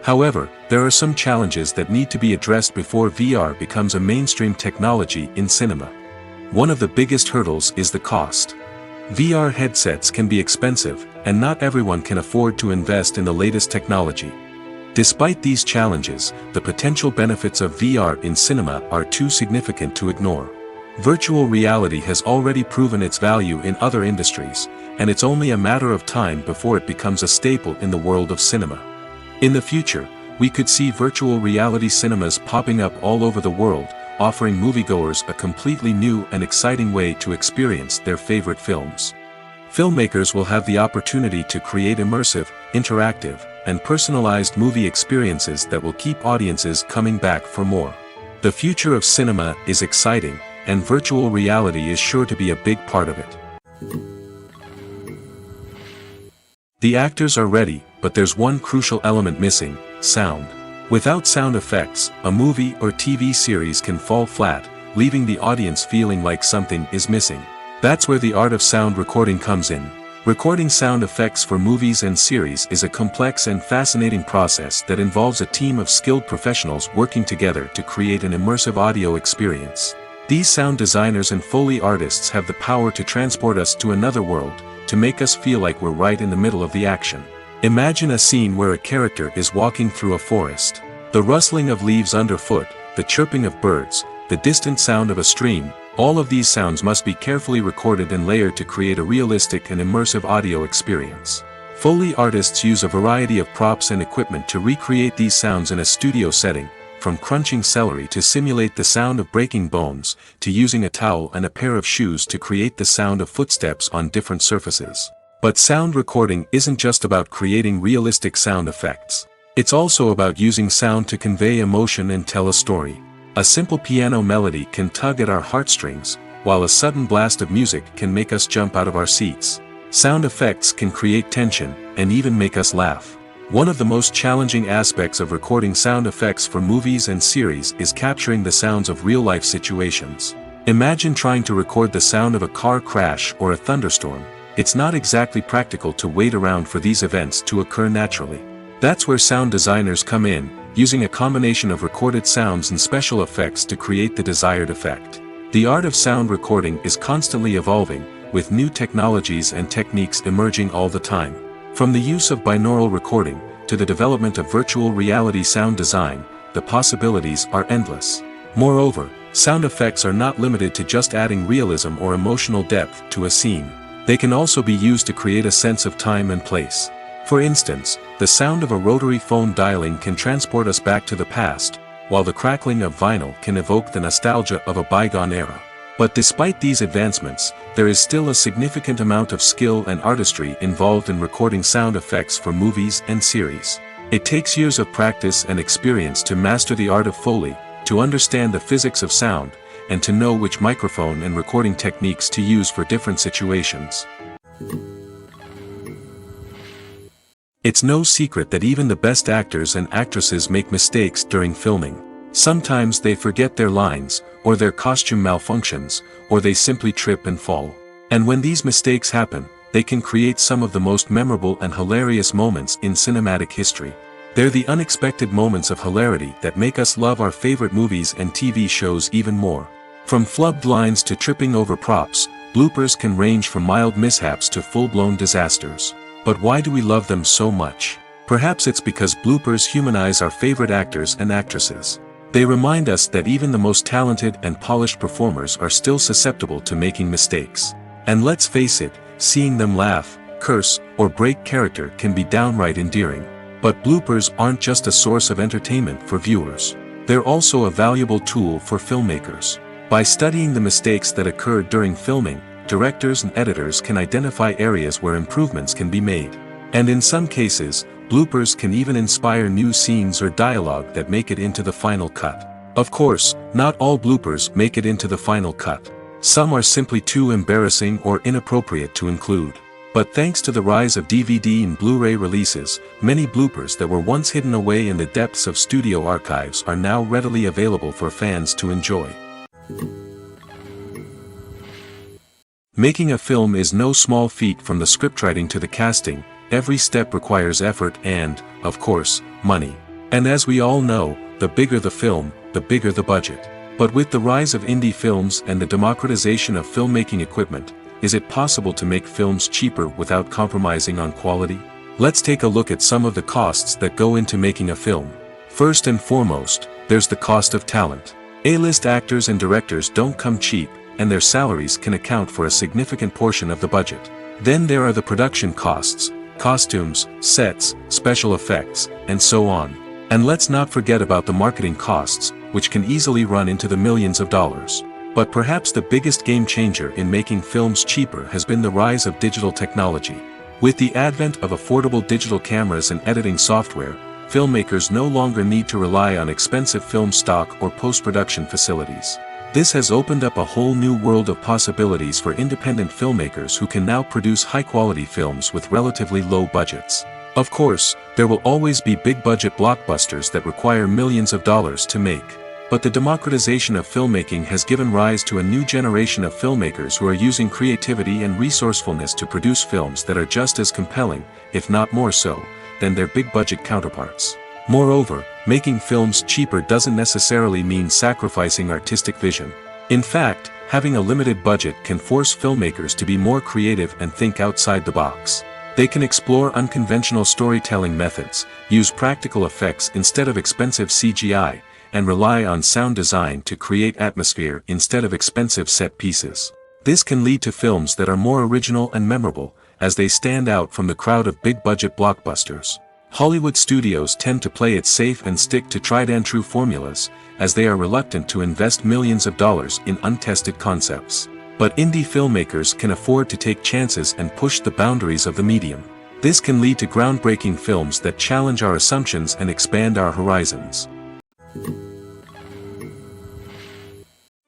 However, there are some challenges that need to be addressed before VR becomes a mainstream technology in cinema. One of the biggest hurdles is the cost. VR headsets can be expensive, and not everyone can afford to invest in the latest technology. Despite these challenges, the potential benefits of VR in cinema are too significant to ignore. Virtual reality has already proven its value in other industries, and it's only a matter of time before it becomes a staple in the world of cinema. In the future, we could see virtual reality cinemas popping up all over the world, offering moviegoers a completely new and exciting way to experience their favorite films. Filmmakers will have the opportunity to create immersive, interactive, and personalized movie experiences that will keep audiences coming back for more. The future of cinema is exciting, and virtual reality is sure to be a big part of it. The actors are ready, but there's one crucial element missing: sound. Without sound effects, a movie or TV series can fall flat, leaving the audience feeling like something is missing. That's where the art of sound recording comes in. Recording sound effects for movies and series is a complex and fascinating process that involves a team of skilled professionals working together to create an immersive audio experience. These sound designers and Foley artists have the power to transport us to another world, to make us feel like we're right in the middle of the action. Imagine a scene where a character is walking through a forest. The rustling of leaves underfoot, the chirping of birds, the distant sound of a stream, all of these sounds must be carefully recorded and layered to create a realistic and immersive audio experience. Foley artists use a variety of props and equipment to recreate these sounds in a studio setting, from crunching celery to simulate the sound of breaking bones, to using a towel and a pair of shoes to create the sound of footsteps on different surfaces. But sound recording isn't just about creating realistic sound effects. It's also about using sound to convey emotion and tell a story. A simple piano melody can tug at our heartstrings, while a sudden blast of music can make us jump out of our seats. Sound effects can create tension, and even make us laugh. One of the most challenging aspects of recording sound effects for movies and series is capturing the sounds of real-life situations. Imagine trying to record the sound of a car crash or a thunderstorm. It's not exactly practical to wait around for these events to occur naturally. That's where sound designers come in, using a combination of recorded sounds and special effects to create the desired effect. The art of sound recording is constantly evolving, with new technologies and techniques emerging all the time. From the use of binaural recording, to the development of virtual reality sound design, the possibilities are endless. Moreover, sound effects are not limited to just adding realism or emotional depth to a scene. They can also be used to create a sense of time and place. For instance, the sound of a rotary phone dialing can transport us back to the past, while the crackling of vinyl can evoke the nostalgia of a bygone era. But despite these advancements, there is still a significant amount of skill and artistry involved in recording sound effects for movies and series. It takes years of practice and experience to master the art of Foley, to understand the physics of sound, and to know which microphone and recording techniques to use for different situations. It's no secret that even the best actors and actresses make mistakes during filming. Sometimes they forget their lines, or their costume malfunctions, or they simply trip and fall. And when these mistakes happen, they can create some of the most memorable and hilarious moments in cinematic history. They're the unexpected moments of hilarity that make us love our favorite movies and TV shows even more. From flubbed lines to tripping over props, bloopers can range from mild mishaps to full-blown disasters. But why do we love them so much? Perhaps it's because bloopers humanize our favorite actors and actresses. They remind us that even the most talented and polished performers are still susceptible to making mistakes. And let's face it, seeing them laugh, curse, or break character can be downright endearing. But bloopers aren't just a source of entertainment for viewers. They're also a valuable tool for filmmakers. By studying the mistakes that occurred during filming, directors and editors can identify areas where improvements can be made. And in some cases, bloopers can even inspire new scenes or dialogue that make it into the final cut. Of course, not all bloopers make it into the final cut. Some are simply too embarrassing or inappropriate to include. But thanks to the rise of DVD and Blu-ray releases, many bloopers that were once hidden away in the depths of studio archives are now readily available for fans to enjoy. Making a film is no small feat. From the scriptwriting to the casting, every step requires effort and, of course, money. And as we all know, the bigger the film, the bigger the budget. But with the rise of indie films and the democratization of filmmaking equipment, is it possible to make films cheaper without compromising on quality? Let's take a look at some of the costs that go into making a film. First and foremost, there's the cost of talent. A-list actors and directors don't come cheap, and their salaries can account for a significant portion of the budget. Then there are the production costs, costumes, sets, special effects, and so on. And let's not forget about the marketing costs, which can easily run into the millions of dollars. But perhaps the biggest game changer in making films cheaper has been the rise of digital technology. With the advent of affordable digital cameras and editing software, filmmakers no longer need to rely on expensive film stock or post-production facilities. This has opened up a whole new world of possibilities for independent filmmakers who can now produce high-quality films with relatively low budgets. Of course, there will always be big-budget blockbusters that require millions of dollars to make. But the democratization of filmmaking has given rise to a new generation of filmmakers who are using creativity and resourcefulness to produce films that are just as compelling, if not more so, than their big-budget counterparts. Moreover, making films cheaper doesn't necessarily mean sacrificing artistic vision. In fact, having a limited budget can force filmmakers to be more creative and think outside the box. They can explore unconventional storytelling methods, use practical effects instead of expensive CGI, and rely on sound design to create atmosphere instead of expensive set pieces. This can lead to films that are more original and memorable, as they stand out from the crowd of big-budget blockbusters. Hollywood studios tend to play it safe and stick to tried-and-true formulas, as they are reluctant to invest millions of dollars in untested concepts. But indie filmmakers can afford to take chances and push the boundaries of the medium. This can lead to groundbreaking films that challenge our assumptions and expand our horizons.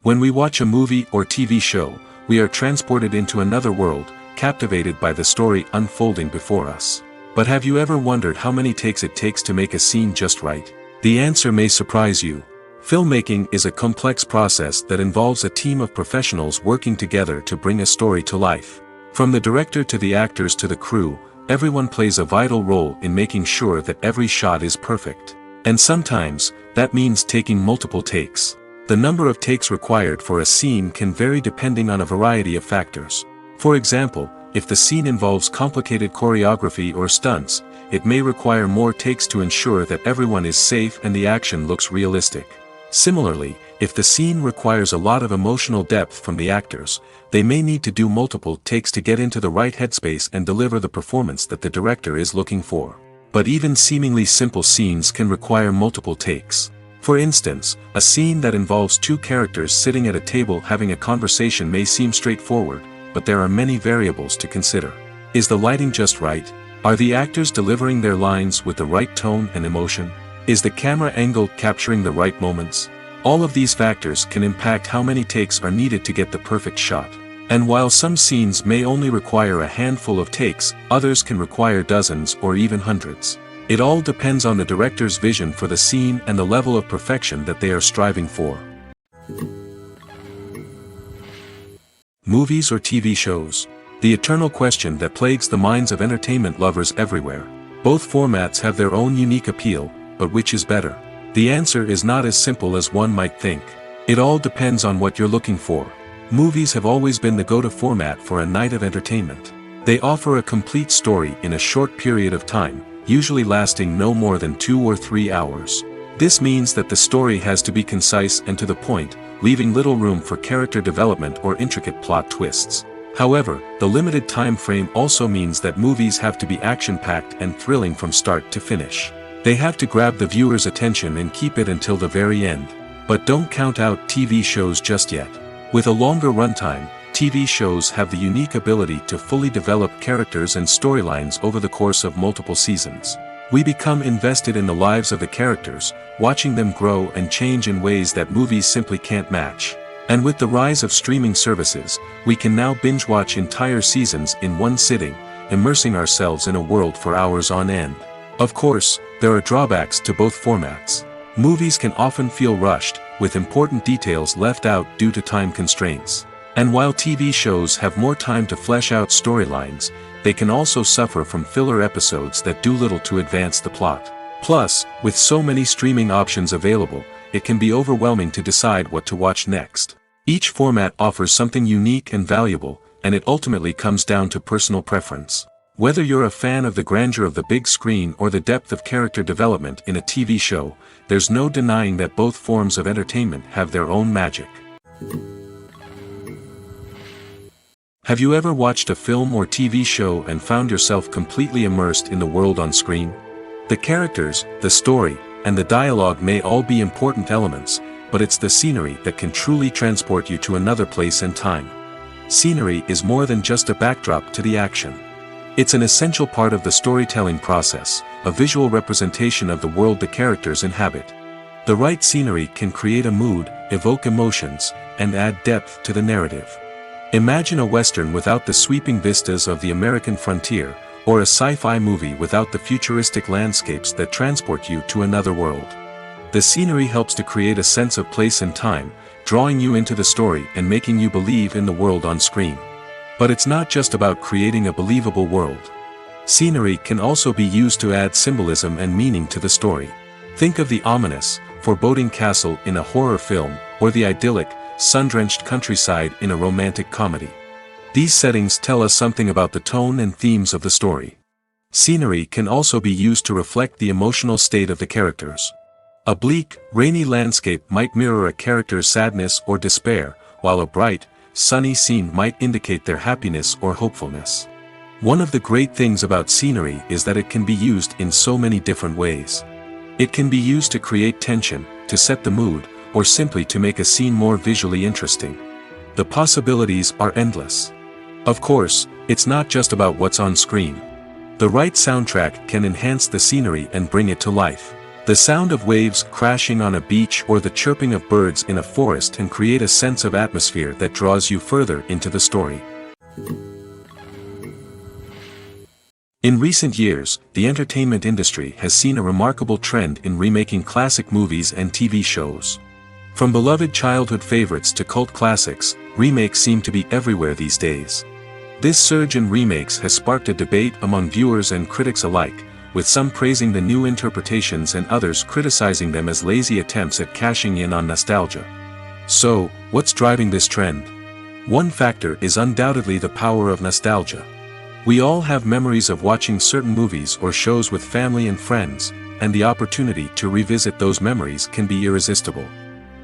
When we watch a movie or TV show, we are transported into another world, captivated by the story unfolding before us. But have you ever wondered how many takes it takes to make a scene just right? The answer may surprise you. Filmmaking is a complex process that involves a team of professionals working together to bring a story to life. From the director to the actors to the crew, everyone plays a vital role in making sure that every shot is perfect. And sometimes, that means taking multiple takes. The number of takes required for a scene can vary depending on a variety of factors. For example, if the scene involves complicated choreography or stunts, it may require more takes to ensure that everyone is safe and the action looks realistic. Similarly, if the scene requires a lot of emotional depth from the actors, they may need to do multiple takes to get into the right headspace and deliver the performance that the director is looking for. But even seemingly simple scenes can require multiple takes. For instance, a scene that involves two characters sitting at a table having a conversation may seem straightforward, but there are many variables to consider. Is the lighting just right? Are the actors delivering their lines with the right tone and emotion? Is the camera angle capturing the right moments? All of these factors can impact how many takes are needed to get the perfect shot. And while some scenes may only require a handful of takes, others can require dozens or even hundreds. It all depends on the director's vision for the scene and the level of perfection that they are striving for. Movies or TV shows? The eternal question that plagues the minds of entertainment lovers everywhere. Both formats have their own unique appeal, but which is better? The answer is not as simple as one might think. It all depends on what you're looking for. Movies have always been the go-to format for a night of entertainment. They offer a complete story in a short period of time, usually lasting no more than 2 or 3 hours. This means that the story has to be concise and to the point, leaving little room for character development or intricate plot twists. However, the limited time frame also means that movies have to be action-packed and thrilling from start to finish. They have to grab the viewer's attention and keep it until the very end. But don't count out TV shows just yet. With a longer runtime, TV shows have the unique ability to fully develop characters and storylines over the course of multiple seasons. We become invested in the lives of the characters, watching them grow and change in ways that movies simply can't match. And with the rise of streaming services, we can now binge-watch entire seasons in one sitting, immersing ourselves in a world for hours on end. Of course, there are drawbacks to both formats. Movies can often feel rushed, with important details left out due to time constraints. And while TV shows have more time to flesh out storylines, they can also suffer from filler episodes that do little to advance the plot. Plus, with so many streaming options available, it can be overwhelming to decide what to watch next. Each format offers something unique and valuable, and it ultimately comes down to personal preference. Whether you're a fan of the grandeur of the big screen or the depth of character development in a TV show, there's no denying that both forms of entertainment have their own magic. Have you ever watched a film or TV show and found yourself completely immersed in the world on screen? The characters, the story, and the dialogue may all be important elements, but it's the scenery that can truly transport you to another place and time. Scenery is more than just a backdrop to the action. It's an essential part of the storytelling process, a visual representation of the world the characters inhabit. The right scenery can create a mood, evoke emotions, and add depth to the narrative. Imagine a Western without the sweeping vistas of the American frontier, or a sci-fi movie without the futuristic landscapes that transport you to another world. The scenery helps to create a sense of place and time, drawing you into the story and making you believe in the world on screen. But it's not just about creating a believable world. Scenery can also be used to add symbolism and meaning to the story. Think of the ominous, foreboding castle in a horror film, or the idyllic, sun-drenched countryside in a romantic comedy. These settings tell us something about the tone and themes of the story. Scenery can also be used to reflect the emotional state of the characters. A bleak, rainy landscape might mirror a character's sadness or despair, while a bright, sunny scene might indicate their happiness or hopefulness. One of the great things about scenery is that it can be used in so many different ways. It can be used to create tension, to set the mood, or simply to make a scene more visually interesting. The possibilities are endless. Of course, it's not just about what's on screen. The right soundtrack can enhance the scenery and bring it to life. The The sound of waves crashing on a beach or the chirping of birds in a forest can create a sense of atmosphere that draws you further into the story. In recent years, the entertainment industry has seen a remarkable trend in remaking classic movies and TV shows. From beloved childhood favorites to cult classics, remakes seem to be everywhere these days. This surge in remakes has sparked a debate among viewers and critics alike, with some praising the new interpretations and others criticizing them as lazy attempts at cashing in on nostalgia. So, what's driving this trend? One factor is undoubtedly the power of nostalgia. We all have memories of watching certain movies or shows with family and friends, and the opportunity to revisit those memories can be irresistible.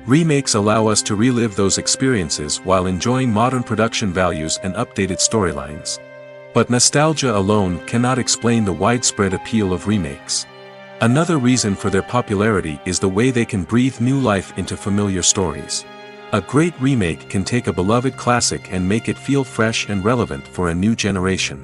Remakes allow us to relive those experiences while enjoying modern production values and updated storylines. But nostalgia alone cannot explain the widespread appeal of remakes. Another reason for their popularity is the way they can breathe new life into familiar stories. A great remake can take a beloved classic and make it feel fresh and relevant for a new generation.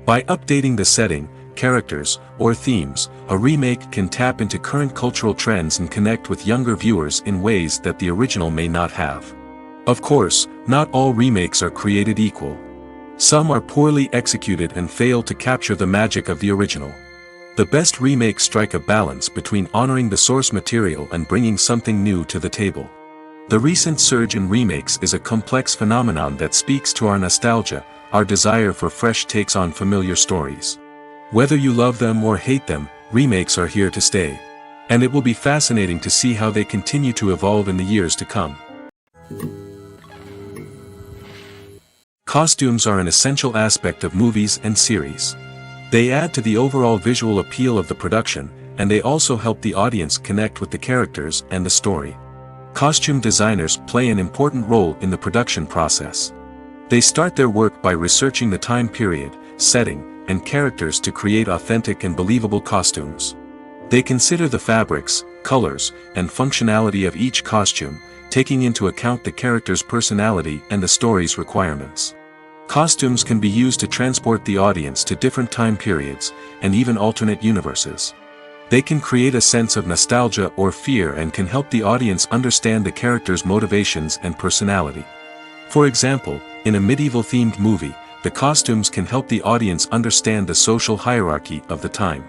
By updating the setting, characters, or themes, a remake can tap into current cultural trends and connect with younger viewers in ways that the original may not have. Of course, not all remakes are created equal. Some are poorly executed and fail to capture the magic of the original. The best remakes strike a balance between honoring the source material and bringing something new to the table. The recent surge in remakes is a complex phenomenon that speaks to our nostalgia, our desire for fresh takes on familiar stories. Whether you love them or hate them, remakes are here to stay. And it will be fascinating to see how they continue to evolve in the years to come. Costumes are an essential aspect of movies and series. They add to the overall visual appeal of the production, and they also help the audience connect with the characters and the story. Costume designers play an important role in the production process. They start their work by researching the time period, setting, and characters to create authentic and believable costumes. They consider the fabrics, colors, and functionality of each costume, taking into account the character's personality and the story's requirements. Costumes can be used to transport the audience to different time periods, and even alternate universes. They can create a sense of nostalgia or fear and can help the audience understand the character's motivations and personality. For example, in a medieval-themed movie, the costumes can help the audience understand the social hierarchy of the time.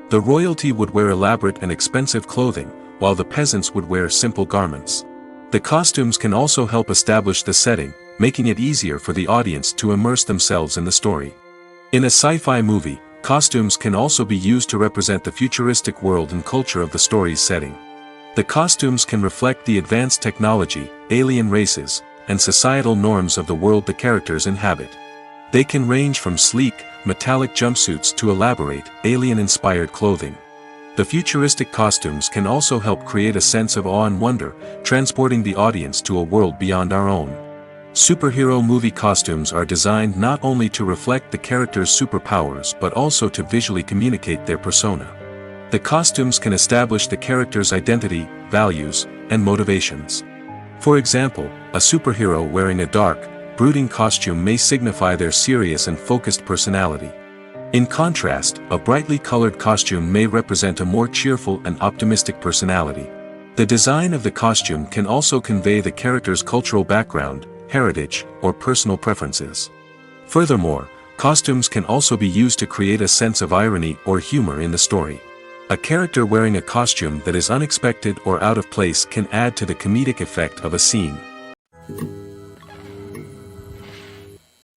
The royalty would wear elaborate and expensive clothing, while the peasants would wear simple garments. The costumes can also help establish the setting, making it easier for the audience to immerse themselves in the story. In a sci-fi movie, costumes can also be used to represent the futuristic world and culture of the story's setting. The costumes can reflect the advanced technology, alien races, and societal norms of the world the characters inhabit. They can range from sleek, metallic jumpsuits to elaborate, alien-inspired clothing. The futuristic costumes can also help create a sense of awe and wonder, transporting the audience to a world beyond our own. Superhero movie costumes are designed not only to reflect the character's superpowers but also to visually communicate their persona. The costumes can establish the character's identity, values, and motivations. For example, a superhero wearing a dark, brooding costume may signify their serious and focused personality. In contrast, a brightly colored costume may represent a more cheerful and optimistic personality. The design of the costume can also convey the character's cultural background, heritage, or personal preferences. Furthermore, costumes can also be used to create a sense of irony or humor in the story. A character wearing a costume that is unexpected or out of place can add to the comedic effect of a scene.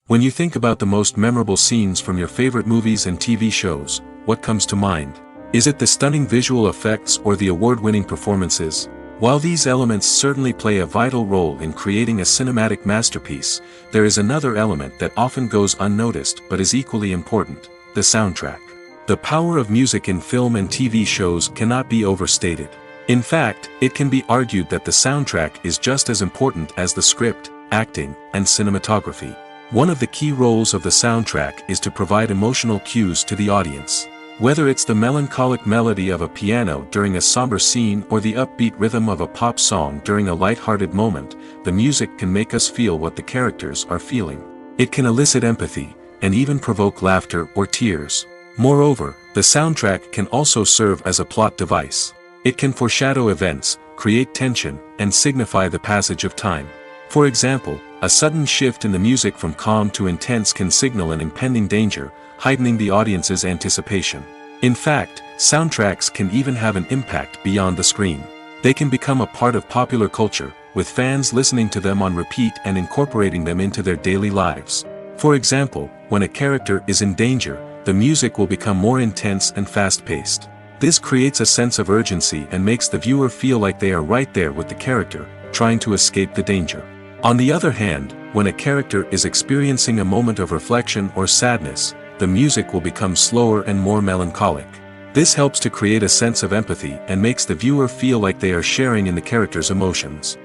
When you think about the most memorable scenes from your favorite movies and TV shows, what comes to mind? Is it the stunning visual effects or the award-winning performances? While these elements certainly play a vital role in creating a cinematic masterpiece, there is another element that often goes unnoticed but is equally important: the soundtrack. The power of music in film and TV shows cannot be overstated. In fact, it can be argued that the soundtrack is just as important as the script, acting, and cinematography. One of the key roles of the soundtrack is to provide emotional cues to the audience. Whether it's the melancholic melody of a piano during a somber scene or the upbeat rhythm of a pop song during a light-hearted moment, the music can make us feel what the characters are feeling. It can elicit empathy, and even provoke laughter or tears. Moreover, the soundtrack can also serve as a plot device. It can foreshadow events, create tension, and signify the passage of time. For example, a sudden shift in the music from calm to intense can signal an impending danger, heightening the audience's anticipation. In fact, soundtracks can even have an impact beyond the screen. They can become a part of popular culture, with fans listening to them on repeat and incorporating them into their daily lives. For example, when a character is in danger, the music will become more intense and fast-paced. This creates a sense of urgency and makes the viewer feel like they are right there with the character, trying to escape the danger. On the other hand, when a character is experiencing a moment of reflection or sadness, the music will become slower and more melancholic. This helps to create a sense of empathy and makes the viewer feel like they are sharing in the character's emotions.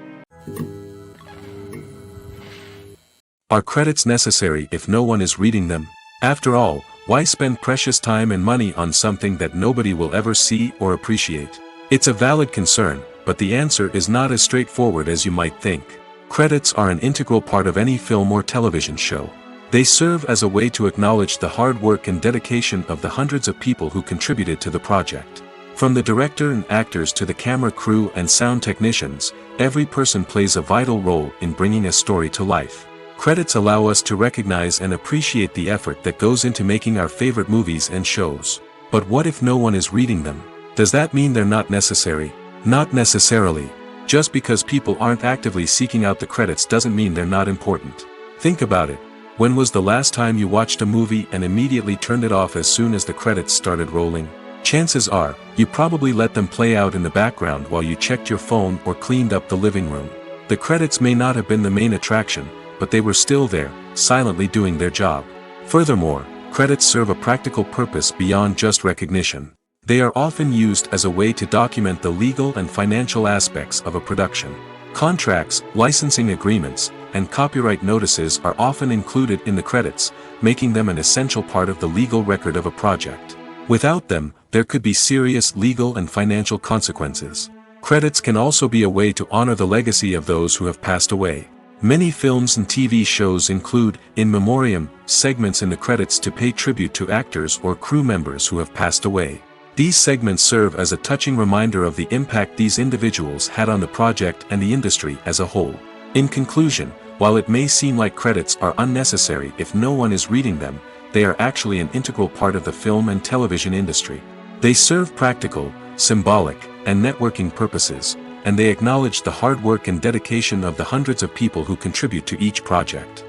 Are credits necessary if no one is reading them? After all, why spend precious time and money on something that nobody will ever see or appreciate? It's a valid concern, but the answer is not as straightforward as you might think. Credits are an integral part of any film or television show. They serve as a way to acknowledge the hard work and dedication of the hundreds of people who contributed to the project. From the director and actors to the camera crew and sound technicians, every person plays a vital role in bringing a story to life. Credits allow us to recognize and appreciate the effort that goes into making our favorite movies and shows. But what if no one is reading them? Does that mean they're not necessary? Not necessarily. Just because people aren't actively seeking out the credits doesn't mean they're not important. Think about it. When was the last time you watched a movie and immediately turned it off as soon as the credits started rolling? Chances are, you probably let them play out in the background while you checked your phone or cleaned up the living room. The credits may not have been the main attraction, but they were still there, silently doing their job. Furthermore, credits serve a practical purpose beyond just recognition. They are often used as a way to document the legal and financial aspects of a production. Contracts, licensing agreements, and copyright notices are often included in the credits, making them an essential part of the legal record of a project. Without them, there could be serious legal and financial consequences. Credits can also be a way to honor the legacy of those who have passed away. Many films and TV shows include, in memoriam, segments in the credits to pay tribute to actors or crew members who have passed away. These segments serve as a touching reminder of the impact these individuals had on the project and the industry as a whole. In conclusion, while it may seem like credits are unnecessary if no one is reading them, they are actually an integral part of the film and television industry. They serve practical, symbolic, and networking purposes, and they acknowledge the hard work and dedication of the hundreds of people who contribute to each project.